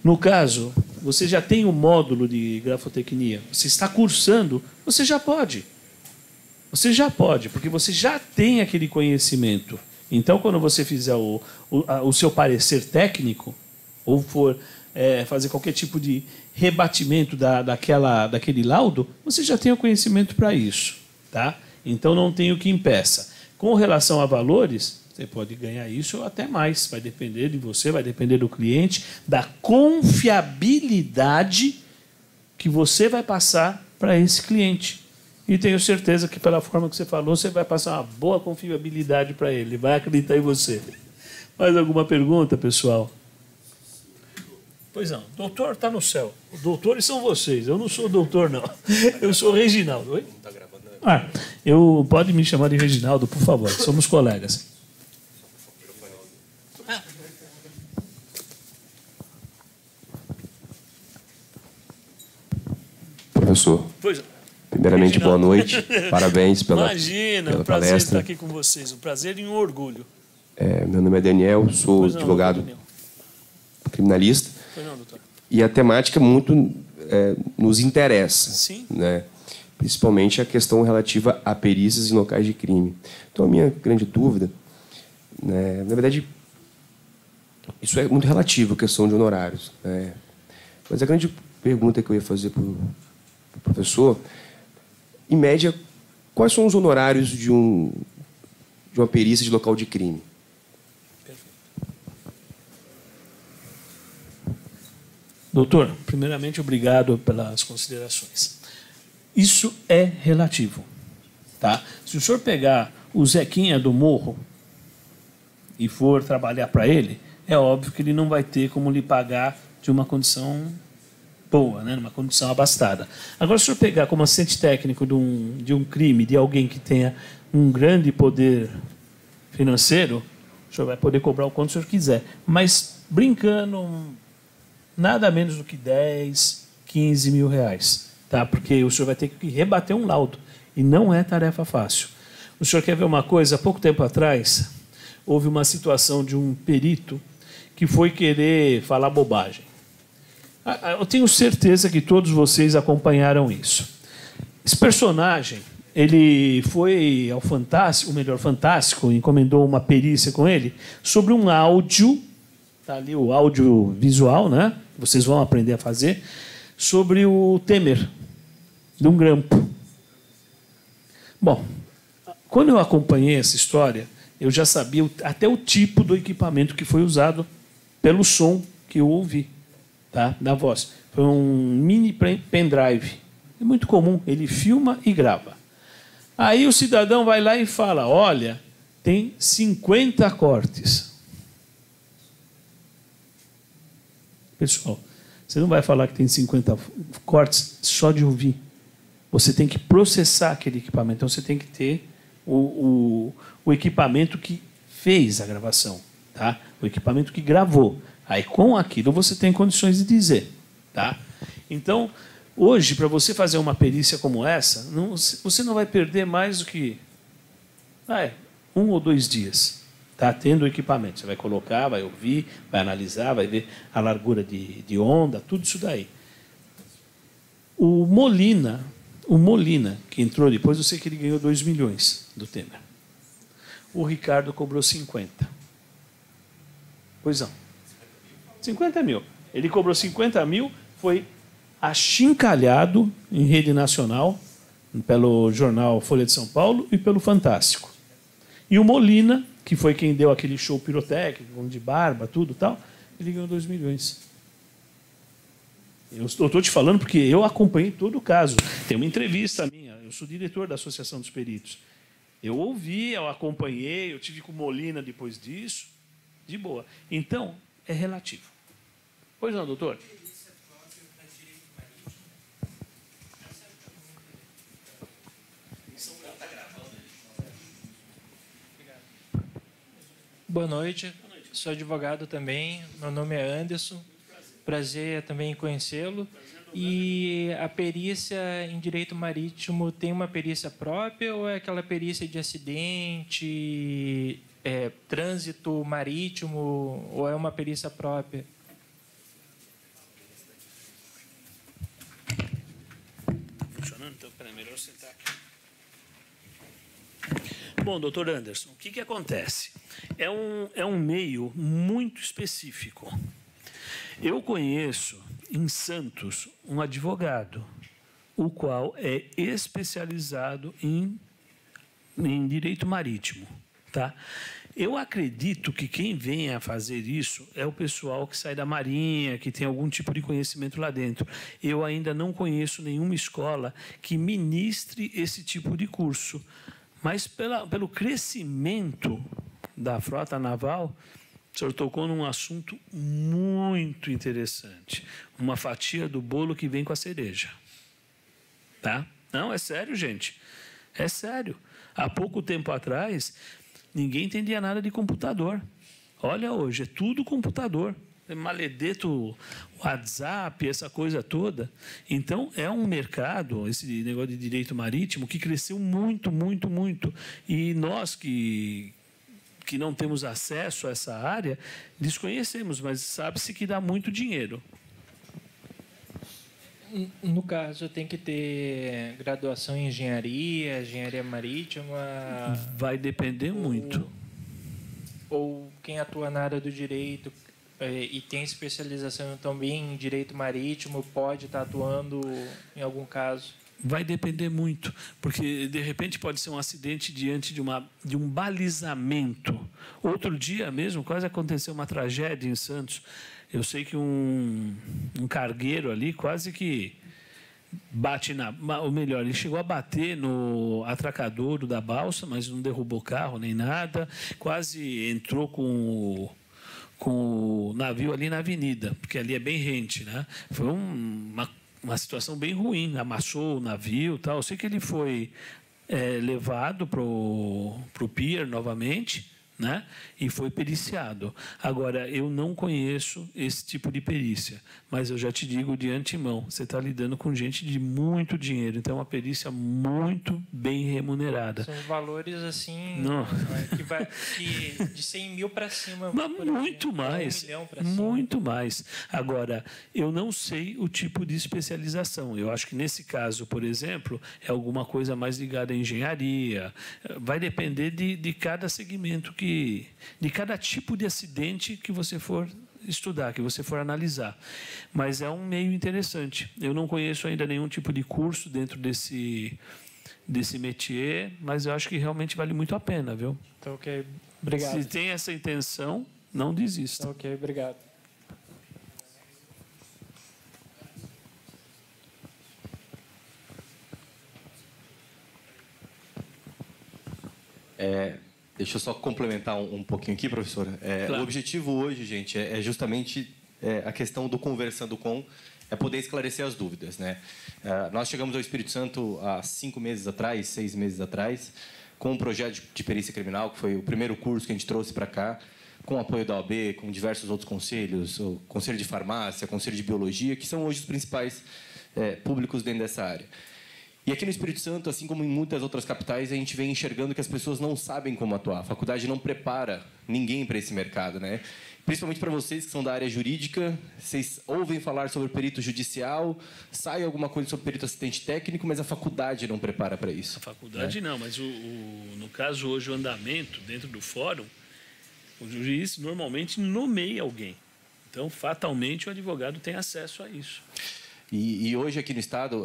No caso, você já tem um módulo de grafotecnia. Você está cursando, você já pode. Você já pode, porque você já tem aquele conhecimento. Então, quando você fizer o seu parecer técnico, ou for fazer qualquer tipo de rebatimento daquele laudo, você já tem o conhecimento para isso. Tá? Então, não tem o que impeça. Com relação a valores, você pode ganhar isso ou até mais. Vai depender de você, vai depender do cliente, da confiabilidade que você vai passar para esse cliente. E tenho certeza que, pela forma que você falou, você vai passar uma boa confiabilidade para ele. Vai acreditar em você. Mais alguma pergunta, pessoal? Pois não. Doutor está no céu. Os doutores são vocês. Eu não sou doutor, não. Eu sou Reginaldo. Oi? Pode me chamar de Reginaldo, por favor. Somos colegas. Professor, Pois não. primeiramente, boa noite. Parabéns pela Imagina, um prazer palestra. estar aqui com vocês. Um prazer e um orgulho. Meu nome é Daniel, sou Pois não, advogado Daniel. criminalista. Pois não, doutor. E a temática muito nos interessa. Sim. Né? Principalmente a questão relativa a perícias em locais de crime. Então, a minha grande dúvida, né, na verdade, isso é muito relativo, a questão de honorários. Né? Mas a grande pergunta que eu ia fazer para o professor, em média, quais são os honorários de uma perícia de local de crime? Doutor, primeiramente, obrigado pelas considerações. Isso é relativo. Tá? Se o senhor pegar o Zequinha do morro e for trabalhar para ele, é óbvio que ele não vai ter como lhe pagar de uma condição boa, né? Numa condição abastada. Agora, se o senhor pegar como assistente técnico de um crime, de alguém que tenha um grande poder financeiro, o senhor vai poder cobrar o quanto o senhor quiser. Mas, brincando, nada menos do que 10, 15 mil reais. Tá? Porque o senhor vai ter que rebater um laudo. E não é tarefa fácil. O senhor quer ver uma coisa? Há pouco tempo atrás, houve uma situação de um perito que foi querer falar bobagem. Eu tenho certeza que todos vocês acompanharam isso. Esse personagem, ele foi ao Fantástico, ou melhor, Fantástico, encomendou uma perícia com ele sobre um áudio, está ali o audiovisual, né? Vocês vão aprender a fazer, sobre o Temer, de um grampo. Bom, quando eu acompanhei essa história, eu já sabia até o tipo do equipamento que foi usado pelo som que eu ouvi, tá? Da voz. Foi um mini pendrive. É muito comum, ele filma e grava. Aí o cidadão vai lá e fala, olha, tem 50 cortes. Pessoal, você não vai falar que tem 50 cortes só de ouvir. Você tem que processar aquele equipamento. Então, você tem que ter o equipamento que fez a gravação, tá? O equipamento que gravou. Aí, com aquilo, você tem condições de dizer. Tá? Então, hoje, para você fazer uma perícia como essa, você não vai perder mais do que 1 ou 2 dias. Tá tendo o equipamento. Você vai colocar, vai ouvir, vai analisar, vai ver a largura de onda, tudo isso daí. O Molina, que entrou depois, eu sei que ele ganhou 2 milhões do Temer. O Ricardo cobrou 50. Pois não. 50 mil. Ele cobrou 50 mil, foi achincalhado em rede nacional, pelo jornal Folha de São Paulo e pelo Fantástico. E o Molina, que foi quem deu aquele show pirotécnico, de barba, tudo e tal, ele ganhou 2 milhões. Eu estou te falando porque eu acompanhei todo o caso. Tem uma entrevista minha, eu sou diretor da Associação dos Peritos. Eu ouvi, eu acompanhei, eu tive com o Molina depois disso, de boa. Então, é relativo. Pois não, doutor? Boa noite, sou advogado também, meu nome é Anderson, prazer também em conhecê-lo. E a perícia em direito marítimo tem uma perícia própria ou é aquela perícia de acidente, trânsito marítimo, ou é uma perícia própria? Funcionando? Então, peraí, melhor sentar aqui. Bom, doutor Anderson, o que acontece? É um meio muito específico. Eu conheço em Santos um advogado, o qual é especializado em direito marítimo. Tá? Eu acredito que quem vem a fazer isso é o pessoal que sai da Marinha, que tem algum tipo de conhecimento lá dentro. Eu ainda não conheço nenhuma escola que ministre esse tipo de curso. Mas pelo crescimento da frota naval, o senhor tocou num assunto muito interessante. Uma fatia do bolo que vem com a cereja. Tá? Não, é sério, gente. É sério. Há pouco tempo atrás, ninguém entendia nada de computador. Olha hoje, é tudo computador. É maledeto, WhatsApp, essa coisa toda. Então, é um mercado, esse negócio de direito marítimo, que cresceu muito, muito, muito. E nós que não temos acesso a essa área, desconhecemos, mas sabe-se que dá muito dinheiro. No caso, tem que ter graduação em engenharia marítima... Vai depender muito. Ou quem atua na área do direito e tem especialização também em direito marítimo pode estar atuando em algum caso? Vai depender muito, porque, de repente, pode ser um acidente diante de um balizamento. Outro dia mesmo, quase aconteceu uma tragédia em Santos. Eu sei que um cargueiro ali quase que bate ou melhor, ele chegou a bater no atracadouro da balsa, mas não derrubou carro nem nada. Quase entrou com o navio ali na avenida, porque ali é bem rente, né? Foi uma situação bem ruim, amassou o navio, tal. Eu sei que ele foi levado para o pier novamente, né? E foi periciado. Agora, eu não conheço esse tipo de perícia, mas eu já te digo de antemão, você está lidando com gente de muito dinheiro, então é uma perícia muito bem remunerada. São valores assim, não. Que de 100 mil para cima. Mas muito mais, 1 milhão para cima. muito mais. Agora, eu não sei o tipo de especialização. Eu acho que nesse caso, por exemplo, é alguma coisa mais ligada à engenharia. Vai depender de cada segmento, de cada tipo de acidente que você for estudar, que você for analisar. Mas é um meio interessante. Eu não conheço ainda nenhum tipo de curso dentro desse métier, mas eu acho que realmente vale muito a pena, viu? Tá ok, obrigado. Se tem essa intenção, não desista. Tá ok, obrigado. Deixa eu só complementar um pouquinho aqui, professor. Claro. O objetivo hoje, gente, é justamente a questão do Conversando Com, é poder esclarecer as dúvidas, né? Nós chegamos ao Espírito Santo há 6 meses atrás, com um projeto de perícia criminal, que foi o primeiro curso que a gente trouxe para cá, com o apoio da OAB, com diversos outros conselhos, o Conselho de Farmácia, Conselho de Biologia, que são hoje os principais públicos dentro dessa área. E aqui no Espírito Santo, assim como em muitas outras capitais, a gente vem enxergando que as pessoas não sabem como atuar. A faculdade não prepara ninguém para esse mercado, né? Principalmente para vocês que são da área jurídica, vocês ouvem falar sobre perito judicial, sai alguma coisa sobre perito assistente técnico, mas a faculdade não prepara para isso. A faculdade não, mas no caso hoje o andamento dentro do fórum, o juiz normalmente nomeia alguém. Então, fatalmente, o advogado tem acesso a isso. E hoje aqui no Estado,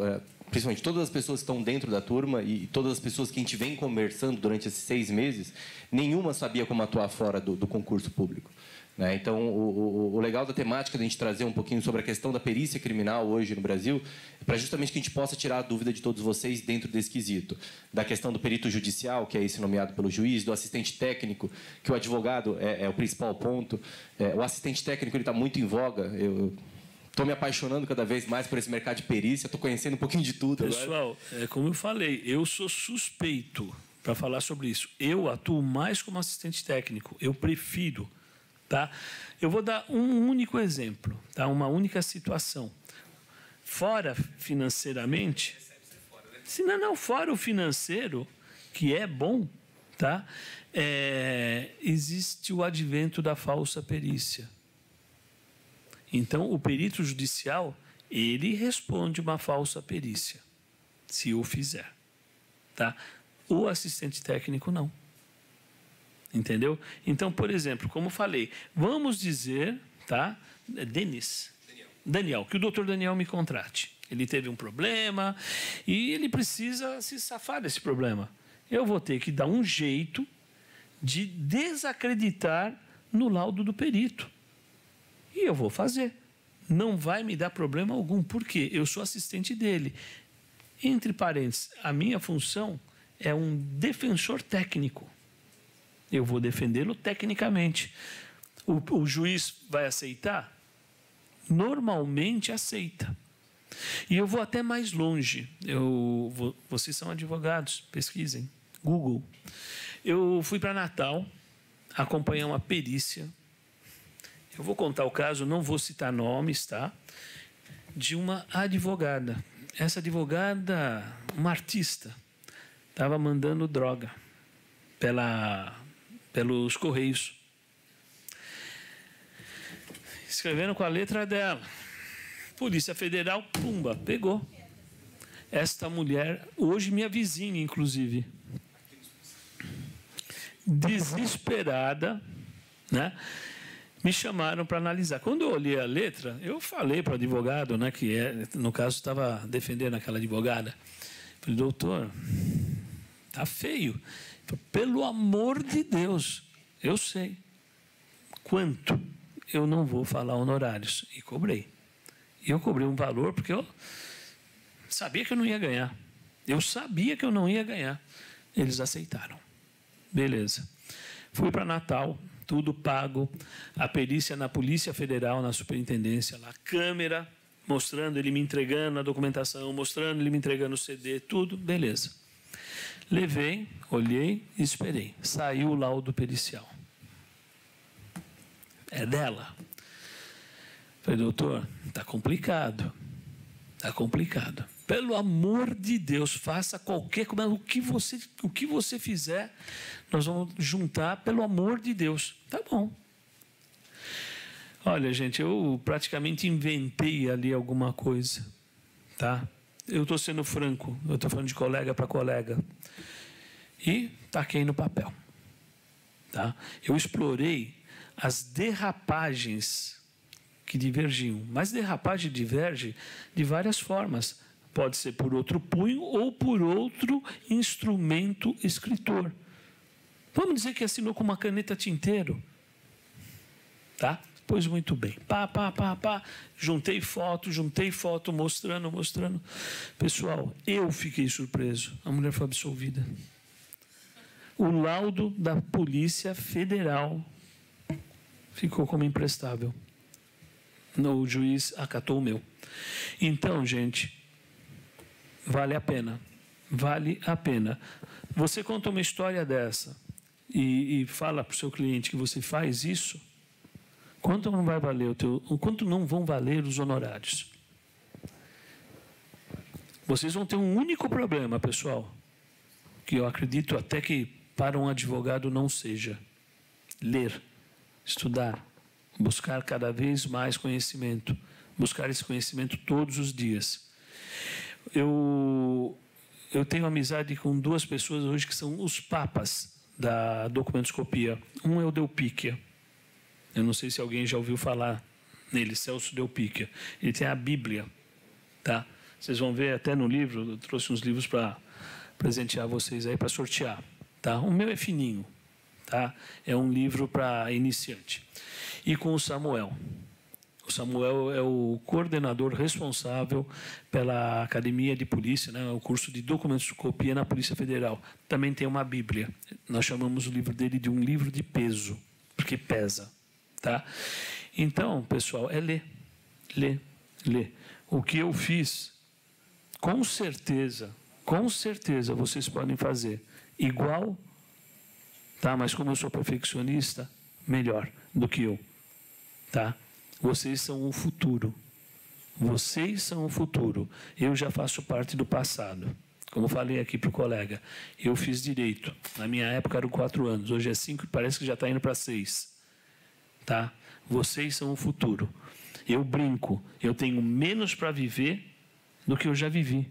principalmente todas as pessoas que estão dentro da turma e todas as pessoas que a gente vem conversando durante esses 6 meses, nenhuma sabia como atuar fora do concurso público. Né? Então, o legal da temática de a gente trazer um pouquinho sobre a questão da perícia criminal hoje no Brasil é para justamente que a gente possa tirar a dúvida de todos vocês dentro desse quesito. Da questão do perito judicial, que é esse nomeado pelo juiz, do assistente técnico, que o advogado é o principal ponto. O assistente técnico está muito em voga. Eu estou me apaixonando cada vez mais por esse mercado de perícia, estou conhecendo um pouquinho de tudo. Pessoal, como eu falei, eu sou suspeito para falar sobre isso. Eu atuo mais como assistente técnico, eu prefiro. Tá? Eu vou dar um único exemplo, tá? Uma única situação. Fora financeiramente, se não fora o financeiro, que é bom, tá? Existe o advento da falsa perícia. Então, o perito judicial, ele responde uma falsa perícia, se o fizer. Tá? O assistente técnico, não. Entendeu? Então, por exemplo, como falei, vamos dizer, tá? Daniel, que o doutor Daniel me contrate. Ele teve um problema e ele precisa se safar desse problema. Eu vou ter que dar um jeito de desacreditar no laudo do perito. E eu vou fazer. Não vai me dar problema algum. Por quê? Eu sou assistente dele. Entre parênteses, a minha função é um defensor técnico. Eu vou defendê-lo tecnicamente. O juiz vai aceitar? Normalmente aceita. E eu vou até mais longe. Vocês são advogados, pesquisem. Google. Eu fui para Natal acompanhar uma perícia. Eu vou contar o caso, não vou citar nomes, tá? De uma advogada. Essa advogada, uma artista, estava mandando droga pelos correios. Escrevendo com a letra dela. Polícia Federal, pumba, pegou. Esta mulher, hoje minha vizinha, inclusive, desesperada, né? Me chamaram para analisar. Quando eu olhei a letra, eu falei para o advogado, né, que no caso estava defendendo aquela advogada. Falei, doutor, tá feio. Pelo amor de Deus, eu sei quanto. Eu não vou falar honorários. E cobrei. E eu cobrei um valor porque eu sabia que eu não ia ganhar. Eu sabia que eu não ia ganhar. Eles aceitaram. Beleza. Fui para Natal, tudo pago. A perícia na Polícia Federal, na Superintendência, lá, câmera, mostrando ele me entregando a documentação, mostrando ele me entregando o CD, tudo, beleza. Levei, olhei e esperei. Saiu o laudo pericial. É dela. Falei, doutor, está complicado. Está complicado. Pelo amor de Deus, faça qualquer coisa. O que você fizer, nós vamos juntar, pelo amor de Deus. Tá bom. Olha, gente, eu praticamente inventei ali alguma coisa. Tá? Eu estou sendo franco, eu estou falando de colega para colega. E taquei no papel. Tá? Eu explorei as derrapagens que divergiam. Mas derrapagem diverge de várias formas. Pode ser por outro punho ou por outro instrumento escritor. Vamos dizer que assinou com uma caneta tinteiro. Tá? Pois muito bem. Juntei foto, mostrando. Pessoal, eu fiquei surpreso. A mulher foi absolvida. O laudo da Polícia Federal ficou como imprestável. O juiz acatou o meu. Então, gente, vale a pena. Vale a pena. Você conta uma história dessa e fala para o seu cliente que você faz isso, quanto não vai valer quanto não vão valer os honorários? Vocês vão ter um único problema, pessoal, que eu acredito até que para um advogado não seja: ler, estudar, buscar cada vez mais conhecimento, buscar esse conhecimento todos os dias. Eu tenho amizade com 2 pessoas hoje que são os papas da documentoscopia. Um é o Delpicchia. Eu não sei se alguém já ouviu falar nele, Celso Delpicchia. Ele tem a Bíblia, tá? Vocês vão ver até no livro, eu trouxe uns livros para presentear vocês aí, para sortear, tá? O meu é fininho, tá? É um livro para iniciante. E com o Samuel. O Samuel é o coordenador responsável pela Academia de Polícia, né, o curso de documentoscopia na Polícia Federal. Também tem uma Bíblia. Nós chamamos o livro dele de um livro de peso, porque pesa. Tá? Então, pessoal, é ler. Ler, ler. O que eu fiz, com certeza, vocês podem fazer igual, tá? Mas como eu sou perfeccionista, melhor do que eu. Tá? Vocês são o futuro. Vocês são o futuro. Eu já faço parte do passado. Como falei aqui para o colega, eu fiz direito. Na minha época eram 4 anos. Hoje é 5 e parece que já está indo para 6. Tá? Vocês são o futuro. Eu brinco. Eu tenho menos para viver do que eu já vivi.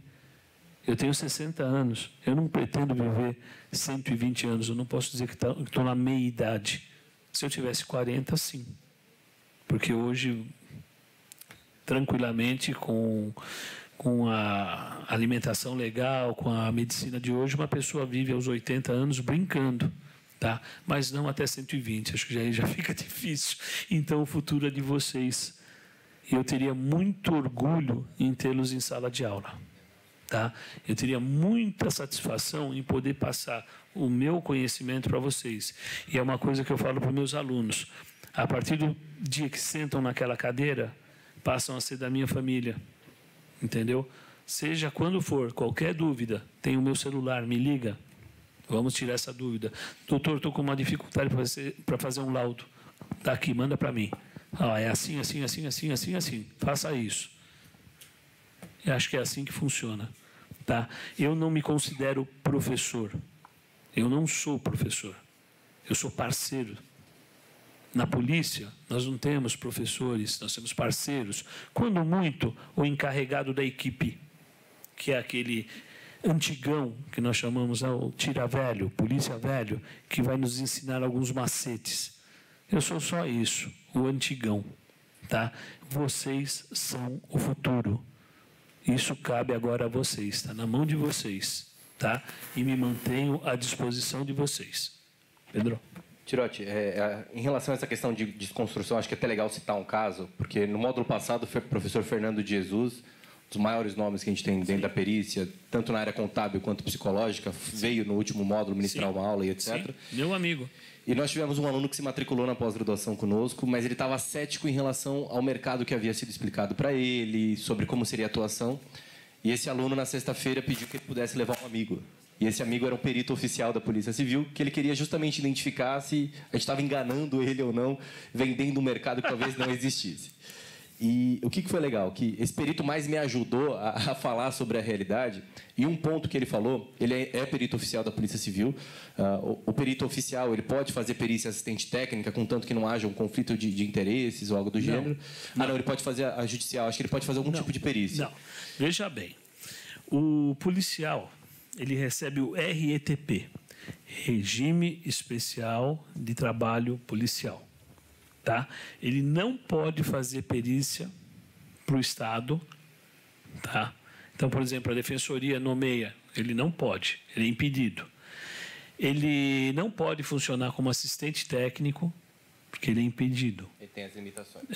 Eu tenho 60 anos. Eu não pretendo viver 120 anos. Eu não posso dizer que estou na meia idade. Se eu tivesse 40, sim. Porque hoje, tranquilamente, com a alimentação legal, com a medicina de hoje, uma pessoa vive aos 80 anos brincando, tá? Mas não até 120, acho que aí já fica difícil. Então, o futuro é de vocês. Eu teria muito orgulho em tê-los em sala de aula, tá? Eu teria muita satisfação em poder passar o meu conhecimento para vocês. E é uma coisa que eu falo para os meus alunos. A partir do dia que sentam naquela cadeira, passam a ser da minha família. Entendeu? Seja quando for, qualquer dúvida, tem o meu celular, me liga. Vamos tirar essa dúvida. Doutor, estou com uma dificuldade para fazer um laudo. Está aqui, manda para mim. É assim, assim, assim, assim, assim, assim. Faça isso. Eu acho que é assim que funciona. Tá? Eu não me considero professor. Eu não sou professor. Eu sou parceiro. Na polícia, nós não temos professores, nós temos parceiros. Quando muito, o encarregado da equipe, que é aquele antigão, que nós chamamos o tira-velho, polícia velho, que vai nos ensinar alguns macetes. Eu sou só isso, o antigão. Tá? Vocês são o futuro. Isso cabe agora a vocês, está na mão de vocês. Tá? E me mantenho à disposição de vocês. Pedro? Tirotti, em relação a essa questão de desconstrução, acho que é até legal citar um caso, porque no módulo passado o professor Fernando de Jesus, um dos maiores nomes que a gente tem dentro da perícia, tanto na área contábil quanto psicológica, veio no último módulo ministrar uma aula e etc. Sim, meu amigo. E nós tivemos um aluno que se matriculou na pós-graduação conosco, mas ele estava cético em relação ao mercado que havia sido explicado para ele, sobre como seria a atuação. E esse aluno, na sexta-feira, pediu que ele pudesse levar um amigo. E esse amigo era um perito oficial da Polícia Civil, que ele queria justamente identificar se a gente estava enganando ele ou não, vendendo um mercado que talvez não existisse. E o que foi legal? Que esse perito mais me ajudou a falar sobre a realidade. E um ponto que ele falou, ele é perito oficial da Polícia Civil. O perito oficial ele pode fazer perícia assistente técnica, contanto que não haja um conflito de interesses ou algo do gênero. Não, ele pode fazer a judicial. Acho que ele pode fazer algum tipo de perícia. Não, veja bem. O policial... ele recebe o RETP, Regime Especial de Trabalho Policial. Tá? Ele não pode fazer perícia para o Estado. Tá? Então, por exemplo, a Defensoria nomeia, ele não pode, ele é impedido. Ele não pode funcionar como assistente técnico, porque ele é impedido. Ele tem as limitações.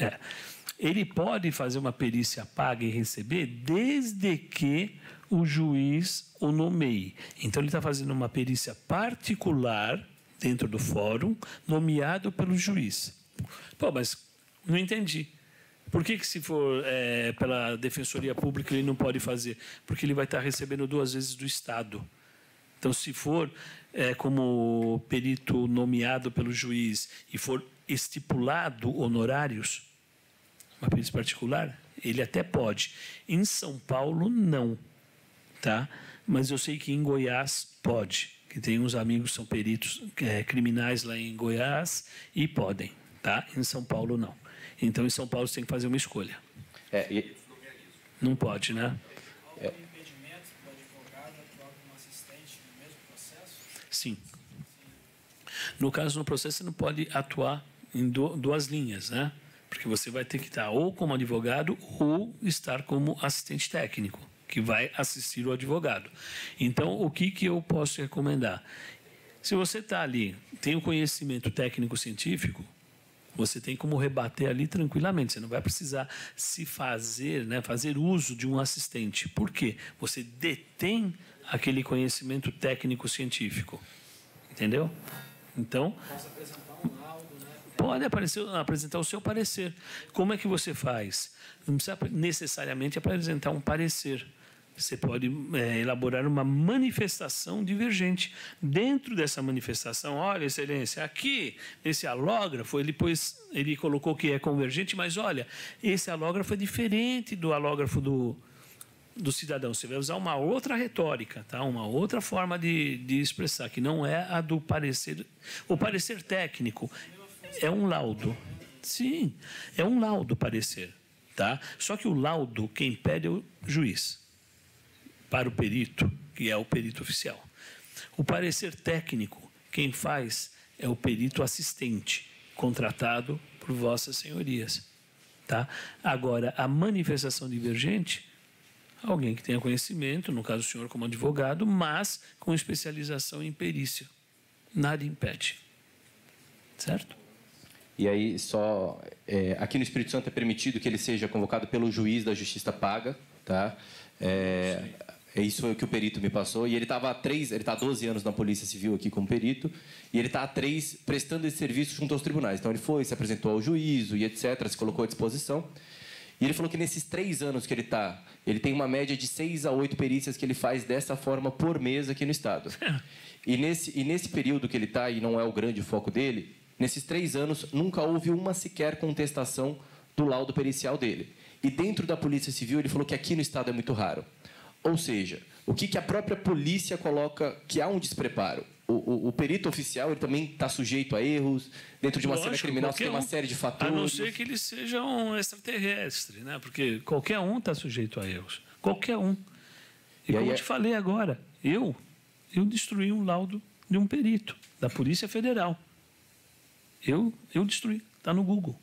Ele pode fazer uma perícia paga e receber desde que o juiz o nomeie. Então, ele está fazendo uma perícia particular dentro do fórum, nomeado pelo juiz. Pô, mas não entendi. Por que se for pela Defensoria Pública ele não pode fazer? Porque ele vai estar recebendo 2 vezes do Estado. Então, se for como perito nomeado pelo juiz e for estipulado honorários, uma perícia particular, ele até pode. Em São Paulo, não. tá? Mas eu sei que em Goiás pode, que tem uns amigos que são peritos criminais lá em Goiás e podem, tá? Em São Paulo não. Então em São Paulo você tem que fazer uma escolha. Não pode, né? Impedimento do advogado atuar como assistente no mesmo processo? Sim. No caso, no processo, você não pode atuar em duas linhas, né? Porque você vai ter que estar ou como advogado ou estar como assistente técnico, que vai assistir o advogado. Então, o que eu posso recomendar? Se você está ali, tem um conhecimento técnico-científico, você tem como rebater ali tranquilamente. Você não vai precisar se fazer, né, fazer uso de um assistente. Por quê? Você detém aquele conhecimento técnico-científico. Entendeu? Então, Posso apresentar um laudo, né? pode apresentar o seu parecer. Como é que você faz? Não precisa necessariamente apresentar um parecer. Você pode elaborar uma manifestação divergente. Dentro dessa manifestação, olha, excelência, aqui, nesse halógrafo, ele colocou que é convergente, mas olha, esse halógrafo é diferente do halógrafo do cidadão. Você vai usar uma outra retórica, tá? Uma outra forma de expressar, que não é a do parecer. O parecer técnico é um laudo. Sim, é um laudo parecer. Tá? Só que o laudo, quem pede é o juiz, para o perito, que é o perito oficial. O parecer técnico, quem faz é o perito assistente, contratado por vossas senhorias. Tá? Agora, a manifestação divergente, alguém que tenha conhecimento, no caso o senhor como advogado, mas com especialização em perícia. Nada impede. Certo? E aí, aqui no Espírito Santo é permitido que ele seja convocado pelo juiz da Justiça Paga, tá? Isso foi o que o perito me passou. E ele está há 12 anos na Polícia Civil aqui como perito, e ele está há 3 prestando esse serviço junto aos tribunais. Então, ele se apresentou ao juízo e etc., se colocou à disposição. E ele falou que nesses 3 anos que ele tem uma média de 6 a 8 perícias que ele faz dessa forma por mês aqui no Estado. E nesse período que ele está, e não é o grande foco dele, nesses 3 anos nunca houve uma sequer contestação do laudo pericial dele. E dentro da Polícia Civil, ele falou que aqui no Estado é muito raro. Ou seja, o que a própria polícia coloca que há um despreparo? O perito oficial ele também está sujeito a erros. Dentro de uma cena criminal, você tem uma série de fatores. A não ser que ele seja um extraterrestre, né? Porque qualquer um está sujeito a erros. Qualquer um. E como eu te falei agora, eu destruí um laudo de um perito da Polícia Federal. Eu destruí. Está no Google.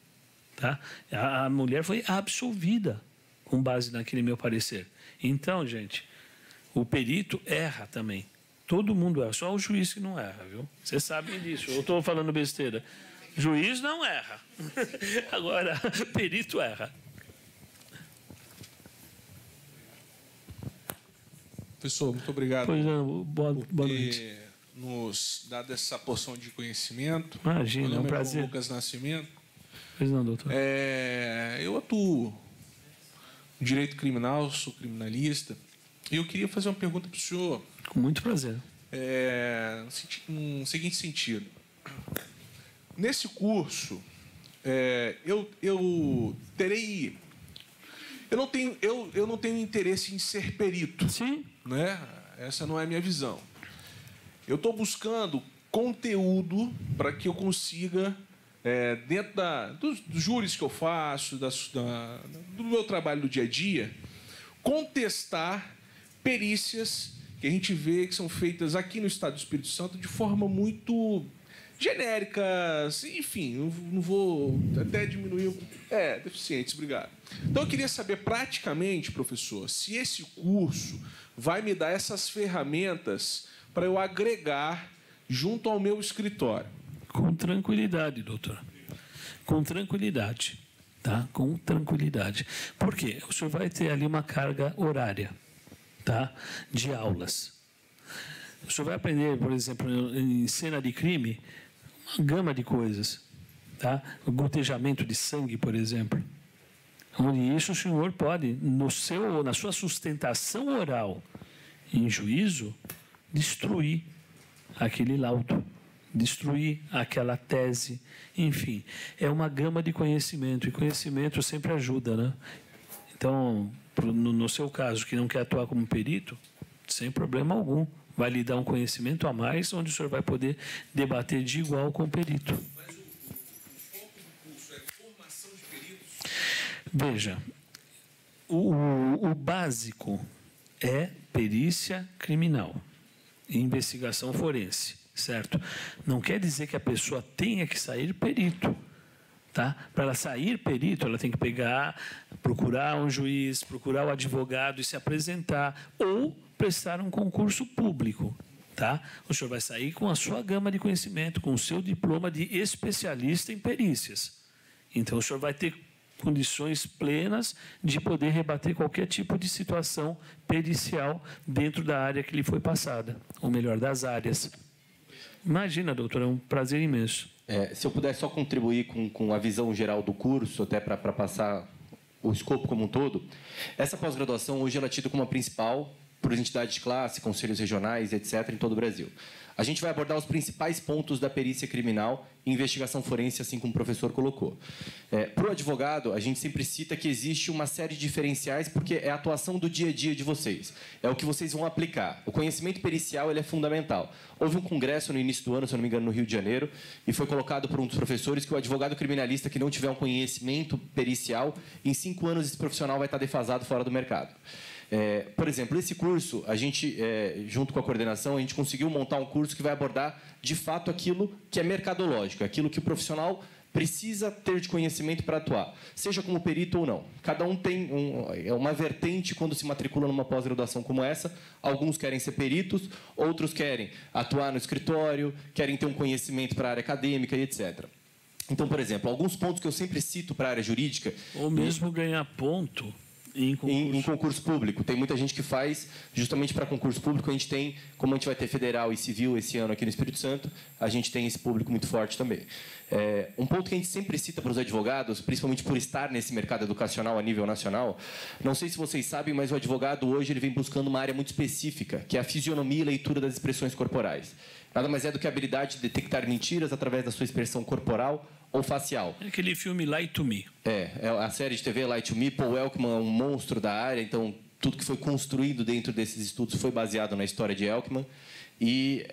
Tá? A mulher foi absolvida com base naquele meu parecer. Então, gente, o perito erra também. Todo mundo erra, só o juiz que não erra, viu? Vocês sabem disso. Eu estou falando besteira. Juiz não erra. Agora, perito erra. Professor, muito obrigado Pois não, boa por noite. ter nos dado essa porção de conhecimento. Imagina, Meu é um nome prazer. João Lucas Nascimento. Pois não, doutor. Eu atuo no direito criminal, sou criminalista. E eu queria fazer uma pergunta para o senhor. Com muito prazer. No seguinte sentido. Nesse curso, eu terei... Eu não tenho interesse em ser perito. Sim. Né? Essa não é a minha visão. Eu estou buscando conteúdo para que eu consiga, dentro dos júris que eu faço, do meu trabalho do dia a dia, contestar perícias que a gente vê que são feitas aqui no Estado do Espírito Santo de forma muito genérica, enfim, não vou até diminuir... deficientes, obrigado. Então, eu queria saber praticamente, professor, se esse curso vai me dar essas ferramentas para eu agregar junto ao meu escritório. Com tranquilidade, doutor. Com tranquilidade. Tá? Com tranquilidade. Por quê? O senhor vai ter ali uma carga horária, tá? De aulas. O senhor vai aprender, por exemplo, em cena de crime, uma gama de coisas. Tá? O gotejamento de sangue, por exemplo. Onde isso o senhor pode, na sua sustentação oral em juízo, destruir aquele laudo, destruir aquela tese, enfim, é uma gama de conhecimento, e conhecimento sempre ajuda, né? Então, no seu caso, que não quer atuar como perito, sem problema algum. Vai lhe dar um conhecimento a mais, onde o senhor vai poder debater de igual com o perito. Mas o foco do curso é formação de peritos? Veja, o básico é perícia criminal e investigação forense, certo? Não quer dizer que a pessoa tenha que sair perito. Tá? Para ela sair perito, ela tem que procurar um juiz, procurar o advogado e se apresentar, ou prestar um concurso público. Tá? O senhor vai sair com a sua gama de conhecimento, com o seu diploma de especialista em perícias. Então, o senhor vai ter condições plenas de poder rebater qualquer tipo de situação pericial dentro da área que lhe foi passada, ou melhor, das áreas. Imagina, doutor, é um prazer imenso. Se eu puder só contribuir com a visão geral do curso, até para passar o escopo como um todo, essa pós-graduação hoje ela é tida como a principal por entidades de classe, conselhos regionais, etc., em todo o Brasil. A gente vai abordar os principais pontos da perícia criminal e investigação forense, assim como o professor colocou. Para o advogado, a gente sempre cita que existe uma série de diferenciais, porque é a atuação do dia a dia de vocês. É o que vocês vão aplicar. O conhecimento pericial ele é fundamental. Houve um congresso no início do ano, se eu não me engano, no Rio de Janeiro, e foi colocado por um dos professores que o advogado criminalista que não tiver um conhecimento pericial, em 5 anos esse profissional vai estar defasado fora do mercado. Por exemplo, esse curso, a gente, junto com a coordenação, a gente conseguiu montar um curso que vai abordar, de fato, aquilo que é mercadológico, aquilo que o profissional precisa ter de conhecimento para atuar, seja como perito ou não. Cada um tem uma vertente quando se matricula numa pós-graduação como essa. Alguns querem ser peritos, outros querem atuar no escritório, querem ter um conhecimento para a área acadêmica e etc. Então, por exemplo, alguns pontos que eu sempre cito para a área jurídica... Ou mesmo ganhar ponto... Em concurso público. Tem muita gente que faz justamente para concurso público. A gente tem, como a gente vai ter federal e civil esse ano aqui no Espírito Santo, a gente tem esse público muito forte também. Um ponto que a gente sempre cita para os advogados, principalmente por estar nesse mercado educacional a nível nacional, não sei se vocês sabem, mas o advogado hoje ele vem buscando uma área muito específica, que é a fisionomia e leitura das expressões corporais. Nada mais é do que a habilidade de detectar mentiras através da sua expressão corporal ou facial. É aquele filme Lie to Me. É a série de TV Lie to Me. Paul Elkman é um monstro da área, então tudo que foi construído dentro desses estudos foi baseado na história de Elkman. E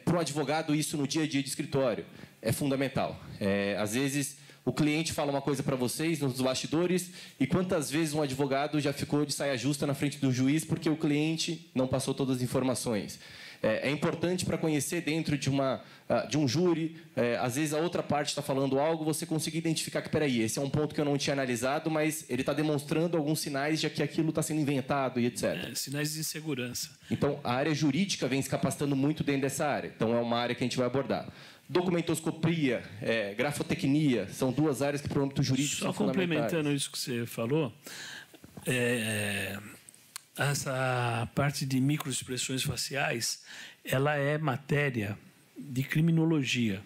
para o advogado isso no dia a dia de escritório é fundamental. Às vezes o cliente fala uma coisa para vocês nos bastidores e quantas vezes um advogado já ficou de saia justa na frente do juiz porque o cliente não passou todas as informações. É importante para conhecer dentro de um júri, às vezes a outra parte está falando algo, você conseguir identificar que, peraí, esse é um ponto que eu não tinha analisado, mas ele está demonstrando alguns sinais de que aquilo está sendo inventado e etc. Sinais de insegurança. Então, a área jurídica vem se capacitando muito dentro dessa área. Então, é uma área que a gente vai abordar. Documentoscopia, grafotecnia, são 2 áreas que, para o âmbito jurídico, são fundamentais. Só complementando isso que você falou, essa parte de microexpressões faciais, ela é matéria de criminologia.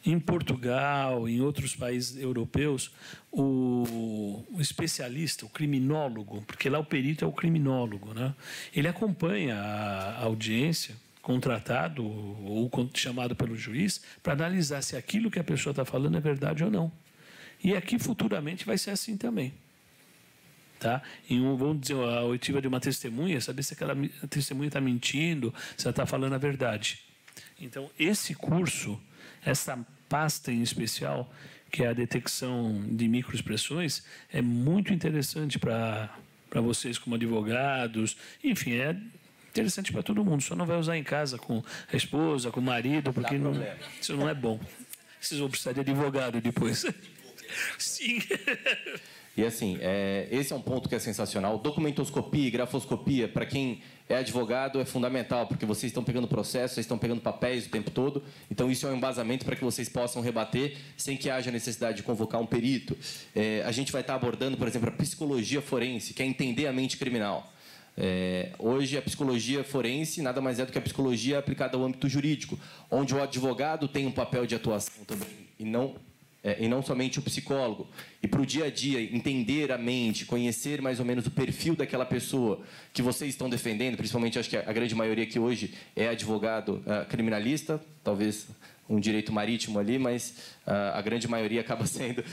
Em Portugal, em outros países europeus, o especialista, o criminólogo, porque lá o perito é o criminólogo, né? Ele acompanha a audiência, contratado ou chamado pelo juiz, para analisar se aquilo que a pessoa está falando é verdade ou não. E aqui, futuramente, vai ser assim também. Tá? Vamos dizer, a oitiva de uma testemunha, saber se aquela testemunha está mentindo, se ela está falando a verdade. Então, esse curso, essa pasta em especial, que é a detecção de microexpressões, é muito interessante para vocês como advogados. Enfim, é interessante para todo mundo. Só não vai usar em casa com a esposa, com o marido, porque isso não é bom. Vocês vão precisar de advogado depois. Sim. E assim, esse é um ponto que é sensacional. Documentoscopia e grafoscopia, para quem é advogado, é fundamental, porque vocês estão pegando processos, vocês estão pegando papéis o tempo todo. Então, isso é um embasamento para que vocês possam rebater sem que haja necessidade de convocar um perito. A gente vai estar abordando, por exemplo, a psicologia forense, que é entender a mente criminal. Hoje, a psicologia forense nada mais é do que a psicologia aplicada ao âmbito jurídico, onde o advogado tem um papel de atuação também, e não somente o psicólogo. E para o dia a dia, entender a mente, conhecer mais ou menos o perfil daquela pessoa que vocês estão defendendo, principalmente acho que a grande maioria que hoje é advogado criminalista, talvez um direito marítimo ali, mas a grande maioria acaba sendo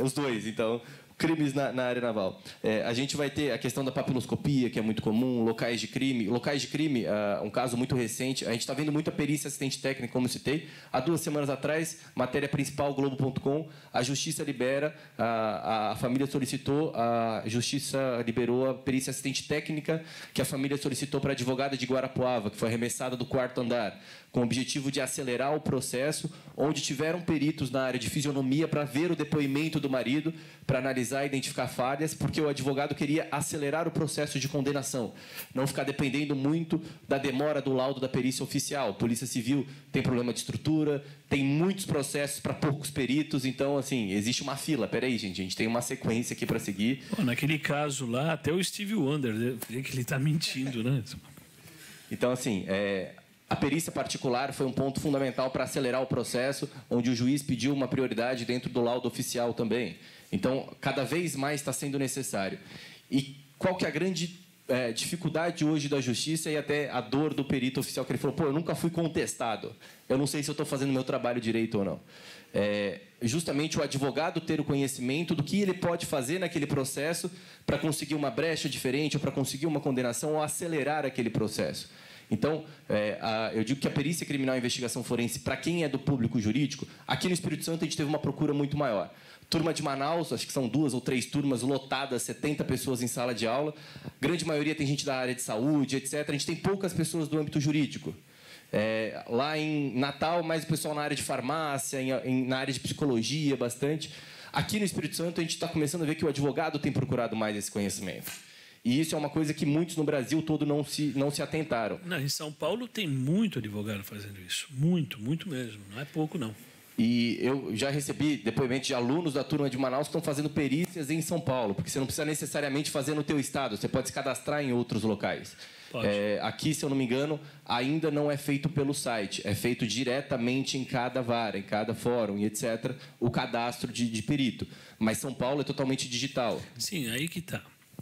os dois. Então, crimes na área naval. A gente vai ter a questão da papiloscopia, que é muito comum, locais de crime. Locais de crime, um caso muito recente, a gente está vendo muita perícia assistente técnica, como citei. Há 2 semanas atrás, matéria principal, Globo.com, a Justiça libera, a família solicitou, a Justiça liberou a perícia assistente técnica que a família solicitou para a advogada de Guarapuava, que foi arremessada do 4º andar, com o objetivo de acelerar o processo, onde tiveram peritos na área de fisionomia para ver o depoimento do marido, para analisar e identificar falhas, porque o advogado queria acelerar o processo de condenação, não ficar dependendo muito da demora do laudo da perícia oficial. Polícia Civil tem problema de estrutura, tem muitos processos para poucos peritos, então, assim, existe uma fila. Peraí, gente, a gente tem uma sequência aqui para seguir. Bom, naquele caso lá, até o Steve Wonder, vê que ele está mentindo, né? Então, assim, a perícia particular foi um ponto fundamental para acelerar o processo, onde o juiz pediu uma prioridade dentro do laudo oficial também. Então, cada vez mais está sendo necessário. E qual que é a grande dificuldade hoje da justiça e até a dor do perito oficial, que ele falou, eu nunca fui contestado, eu não sei se eu estou fazendo meu trabalho direito ou não. Justamente o advogado ter o conhecimento do que ele pode fazer naquele processo para conseguir uma brecha diferente, ou para conseguir uma condenação, ou acelerar aquele processo. Então, eu digo que a perícia criminal e investigação forense, para quem é do público jurídico, aqui no Espírito Santo a gente teve uma procura muito maior. Turma de Manaus, acho que são 2 ou 3 turmas lotadas, 70 pessoas em sala de aula. Grande maioria tem gente da área de saúde, etc. A gente tem poucas pessoas do âmbito jurídico. Lá em Natal, mais o pessoal na área de farmácia, na área de psicologia, bastante. Aqui no Espírito Santo, a gente está começando a ver que o advogado tem procurado mais esse conhecimento. E isso é uma coisa que muitos no Brasil todo não se atentaram. Não, em São Paulo tem muito advogado fazendo isso. Muito, muito mesmo. Não é pouco, não. E eu já recebi depoimentos de alunos da turma de Manaus que estão fazendo perícias em São Paulo, porque você não precisa necessariamente fazer no teu estado, você pode se cadastrar em outros locais. Aqui, se eu não me engano, ainda não é feito pelo site, é feito diretamente em cada vara, em cada fórum e etc., o cadastro de perito. Mas São Paulo é totalmente digital. Sim, aí que está.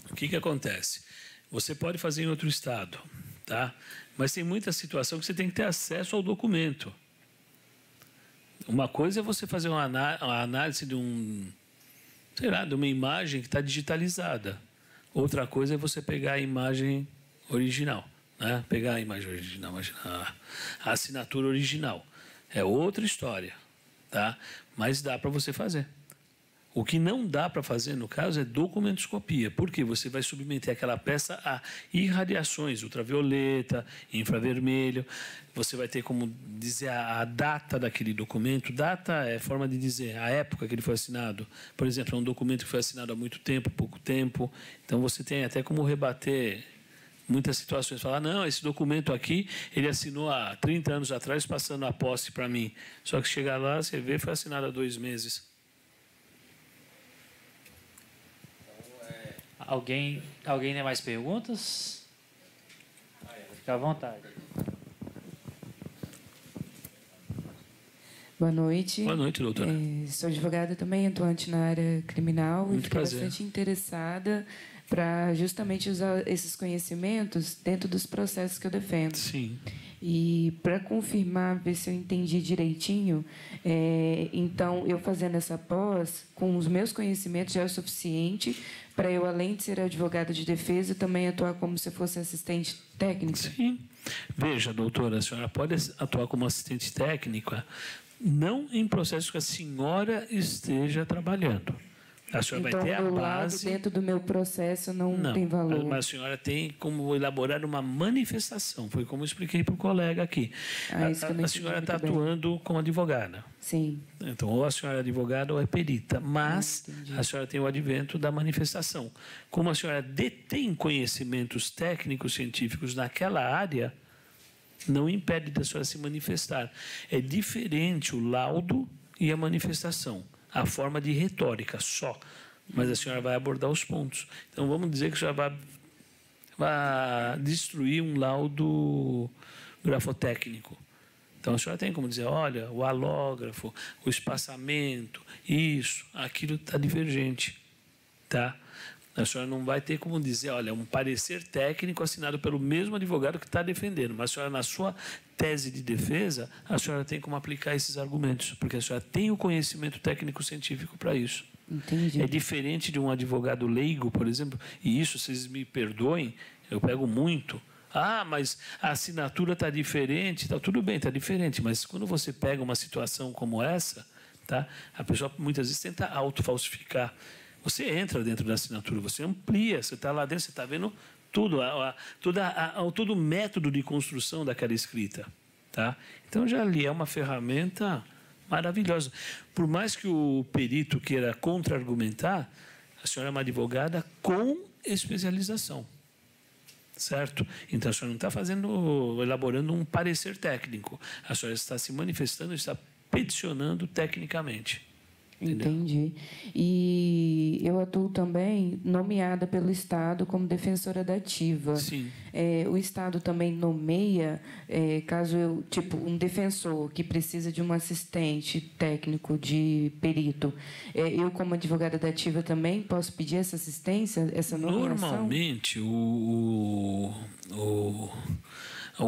O que acontece? Você pode fazer em outro estado, tá? Mas tem muita situação que você tem que ter acesso ao documento. Uma coisa é você fazer uma análise de de uma imagem que está digitalizada. Outra coisa é você pegar a imagem original, né? Pegar a imagem original, a assinatura original. É outra história, tá? Mas dá para você fazer. O que não dá para fazer, no caso, é documentoscopia. Porque você vai submeter aquela peça a irradiações, ultravioleta, infravermelho. Você vai ter como dizer a data daquele documento. Data é forma de dizer a época que ele foi assinado. Por exemplo, é um documento que foi assinado há muito tempo, pouco tempo. Então, você tem até como rebater muitas situações. Falar, não, esse documento aqui, ele assinou há 30 anos atrás, passando a posse para mim. Só que chegar lá, você vê, foi assinado há 2 meses. Alguém tem mais perguntas? Fica à vontade. Boa noite. Boa noite, doutora. Sou advogada também, atuante na área criminal. Muito e fiquei prazer. bastante interessada para justamente usar esses conhecimentos dentro dos processos que eu defendo. Sim. E para confirmar, ver se eu entendi direitinho, então, eu fazendo essa pós, com os meus conhecimentos, já é o suficiente para eu, além de ser advogada de defesa, também atuar como se fosse assistente técnica? Sim. Veja, doutora, a senhora pode atuar como assistente técnica, não em processos que a senhora esteja trabalhando. A senhora então, vai ter a meu base. Lado, dentro do meu processo não tem valor. Mas a senhora tem como elaborar uma manifestação. Foi como eu expliquei para o colega aqui. A senhora está atuando como advogada. Sim. Então, ou a senhora é advogada ou é perita. Mas a senhora tem o advento da manifestação. Como a senhora detém conhecimentos técnicos, científicos naquela área, não impede da senhora se manifestar. É diferente o laudo e a manifestação. A forma de retórica só, mas a senhora vai abordar os pontos. Então, vamos dizer que a senhora vai destruir um laudo grafotécnico. Então, a senhora tem como dizer, olha, o halógrafo, o espaçamento, isso, aquilo está divergente, tá? A senhora não vai ter como dizer, olha, um parecer técnico assinado pelo mesmo advogado que está defendendo, mas a senhora, na sua tese de defesa, a senhora tem como aplicar esses argumentos, porque a senhora tem o conhecimento técnico-científico para isso. Entendi. É diferente de um advogado leigo, por exemplo, e isso, vocês me perdoem, eu pego muito. Ah, mas a assinatura está diferente, está tudo bem, está diferente, mas quando você pega uma situação como essa, tá, a pessoa muitas vezes tenta autofalsificar. Você entra dentro da assinatura, você amplia, você está lá dentro, você está vendo tudo, todo o método de construção daquela escrita. Tá? Então, já ali é uma ferramenta maravilhosa. Por mais que o perito queira contra-argumentar, a senhora é uma advogada com especialização. Certo? Então, a senhora não está elaborando um parecer técnico. A senhora está se manifestando, está peticionando tecnicamente. Entendeu? Entendi. E eu atuo também nomeada pelo Estado como defensora da ativa. Sim. O Estado também nomeia, caso eu, tipo, um defensor que precisa de um assistente técnico de perito, eu, como advogada da ativa, também posso pedir essa assistência, essa nomeação? Normalmente, o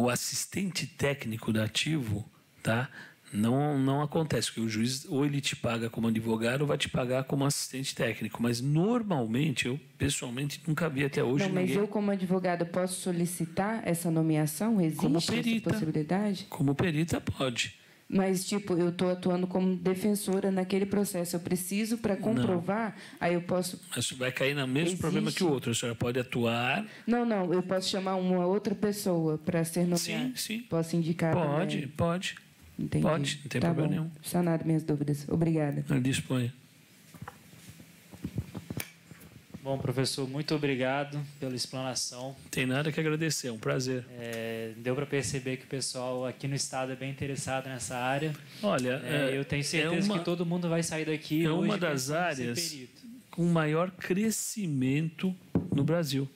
assistente técnico da ativo, tá? Não acontece, porque o juiz ou ele te paga como advogado ou vai te pagar como assistente técnico. Mas, normalmente, eu, pessoalmente, nunca vi até hoje Não, mas ninguém... eu, como advogada, posso solicitar essa nomeação? Existe Como perita. essa possibilidade? Como perita, pode. Mas, tipo, eu estou atuando como defensora naquele processo. Eu preciso, para comprovar, aí eu posso... Mas você vai cair no mesmo problema que o outro. A senhora pode atuar... Não, eu posso chamar uma outra pessoa para ser nomeada? Sim. Posso indicar também? Pode. Entendi. Pode, não tem Tá problema bom. nenhum. Sanado minhas dúvidas. Obrigada. Disponha. Bom, professor, muito obrigado pela explanação. Tem nada que agradecer, é um prazer. Deu para perceber que o pessoal aqui no estado é bem interessado nessa área. Olha, eu tenho certeza que todo mundo vai sair daqui é hoje uma das pensando em áreas ser perito. com maior crescimento no Brasil.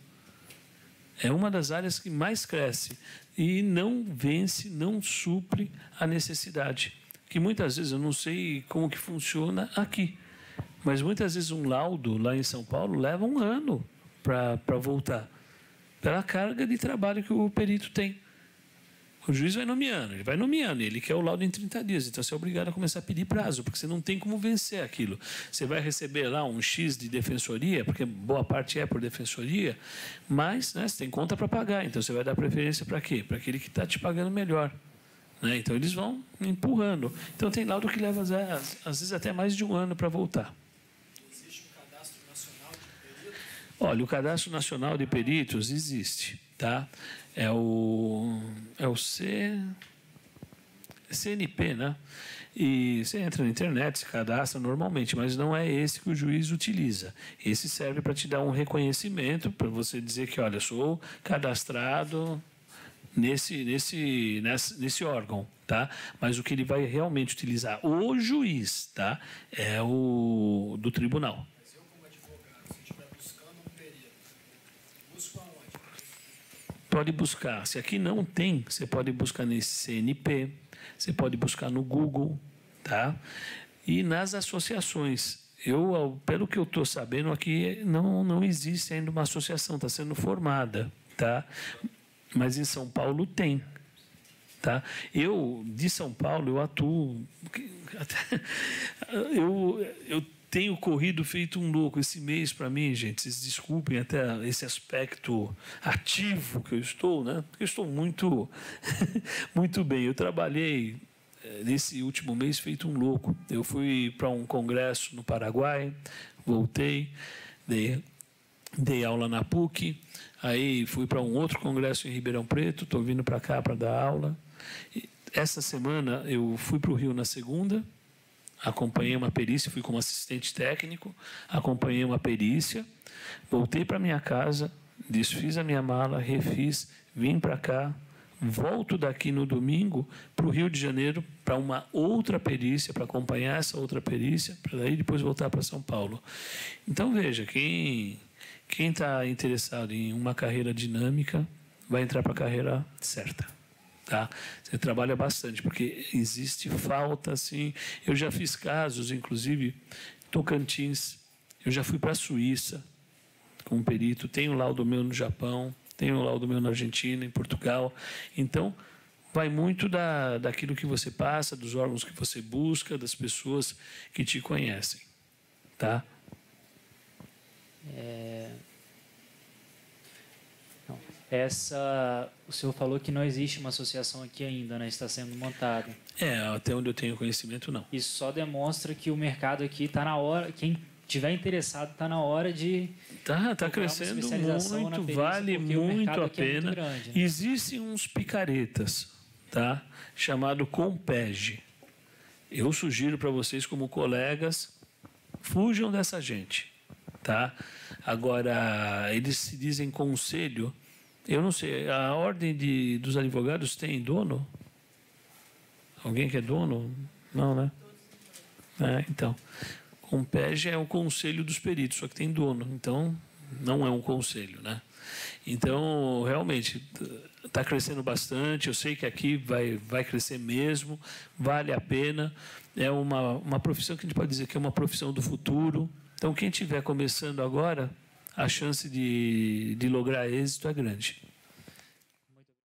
É uma das áreas que mais cresce e não vence, não supre a necessidade. Que muitas vezes eu não sei como que funciona aqui, mas muitas vezes um laudo lá em São Paulo leva um ano para voltar, pela carga de trabalho que o perito tem. O juiz vai nomeando, ele quer o laudo em 30 dias, então você é obrigado a começar a pedir prazo, porque você não tem como vencer aquilo. Você vai receber lá um X de defensoria, porque boa parte é por defensoria, mas, né, você tem conta para pagar, então você vai dar preferência para quê? Para aquele que está te pagando melhor. Né? Então eles vão empurrando. Então tem laudo que leva, às vezes, até mais de um ano para voltar. Existe um cadastro nacional de peritos? Olha, o Cadastro Nacional de Peritos existe, tá? É o CNP, né? E você entra na internet, se cadastra normalmente, mas não é esse que o juiz utiliza. Esse serve para te dar um reconhecimento, para você dizer que, olha, eu sou cadastrado nesse órgão, tá? Mas o que ele vai realmente utilizar, o juiz, tá? É o do tribunal. Mas eu, como advogado, se estiver buscando um perito, busco aonde? Pode buscar. Se aqui não tem, você pode buscar nesse CNP, você pode buscar no Google, tá? E nas associações. Pelo que eu estou sabendo, aqui não existe ainda uma associação, está sendo formada, tá? Mas em São Paulo tem, tá? De São Paulo, eu atuo... Eu tenho corrido feito um louco esse mês para mim, gente. Vocês desculpem até esse aspecto ativo que eu estou, né? Porque eu estou muito, muito bem. Eu trabalhei nesse último mês feito um louco. Eu fui para um congresso no Paraguai, voltei, dei aula na PUC, aí fui para um outro congresso em Ribeirão Preto, estou vindo para cá para dar aula. Essa semana eu fui para o Rio na segunda, acompanhei uma perícia, fui como assistente técnico, acompanhei uma perícia, voltei para minha casa, desfiz a minha mala, refiz, vim para cá, volto daqui no domingo para o Rio de Janeiro para uma outra perícia, para acompanhar essa outra perícia, para daí depois voltar para São Paulo. Então, veja, quem está interessado em uma carreira dinâmica vai entrar para a carreira certa. Tá? Você trabalha bastante, porque existe falta, assim. Eu já fiz casos, inclusive, Tocantins, eu já fui para a Suíça como perito, tenho laudo meu no Japão, tenho laudo meu na Argentina, em Portugal. Então, vai muito daquilo que você passa, dos órgãos que você busca, das pessoas que te conhecem. Tá? O senhor falou que não existe uma associação aqui ainda, né? Está sendo montada. Até onde eu tenho conhecimento, não. Isso só demonstra que o mercado aqui está na hora... Quem tiver interessado, está na hora de... Está crescendo muito, vale muito a pena. Muito grande, né? Existem uns picaretas, tá? Chamado Compege. Eu sugiro para vocês, como colegas, fujam dessa gente, tá? Agora, eles se dizem conselho. Eu não sei, a ordem dos advogados tem dono? Alguém que é dono? Não, né? Então, Compege é o conselho dos peritos, só que tem dono, então não é um conselho, né? Então, realmente, está crescendo bastante, eu sei que aqui vai crescer mesmo, vale a pena, é uma profissão que a gente pode dizer que é uma profissão do futuro. Então, quem estiver começando agora, a chance de lograr êxito é grande.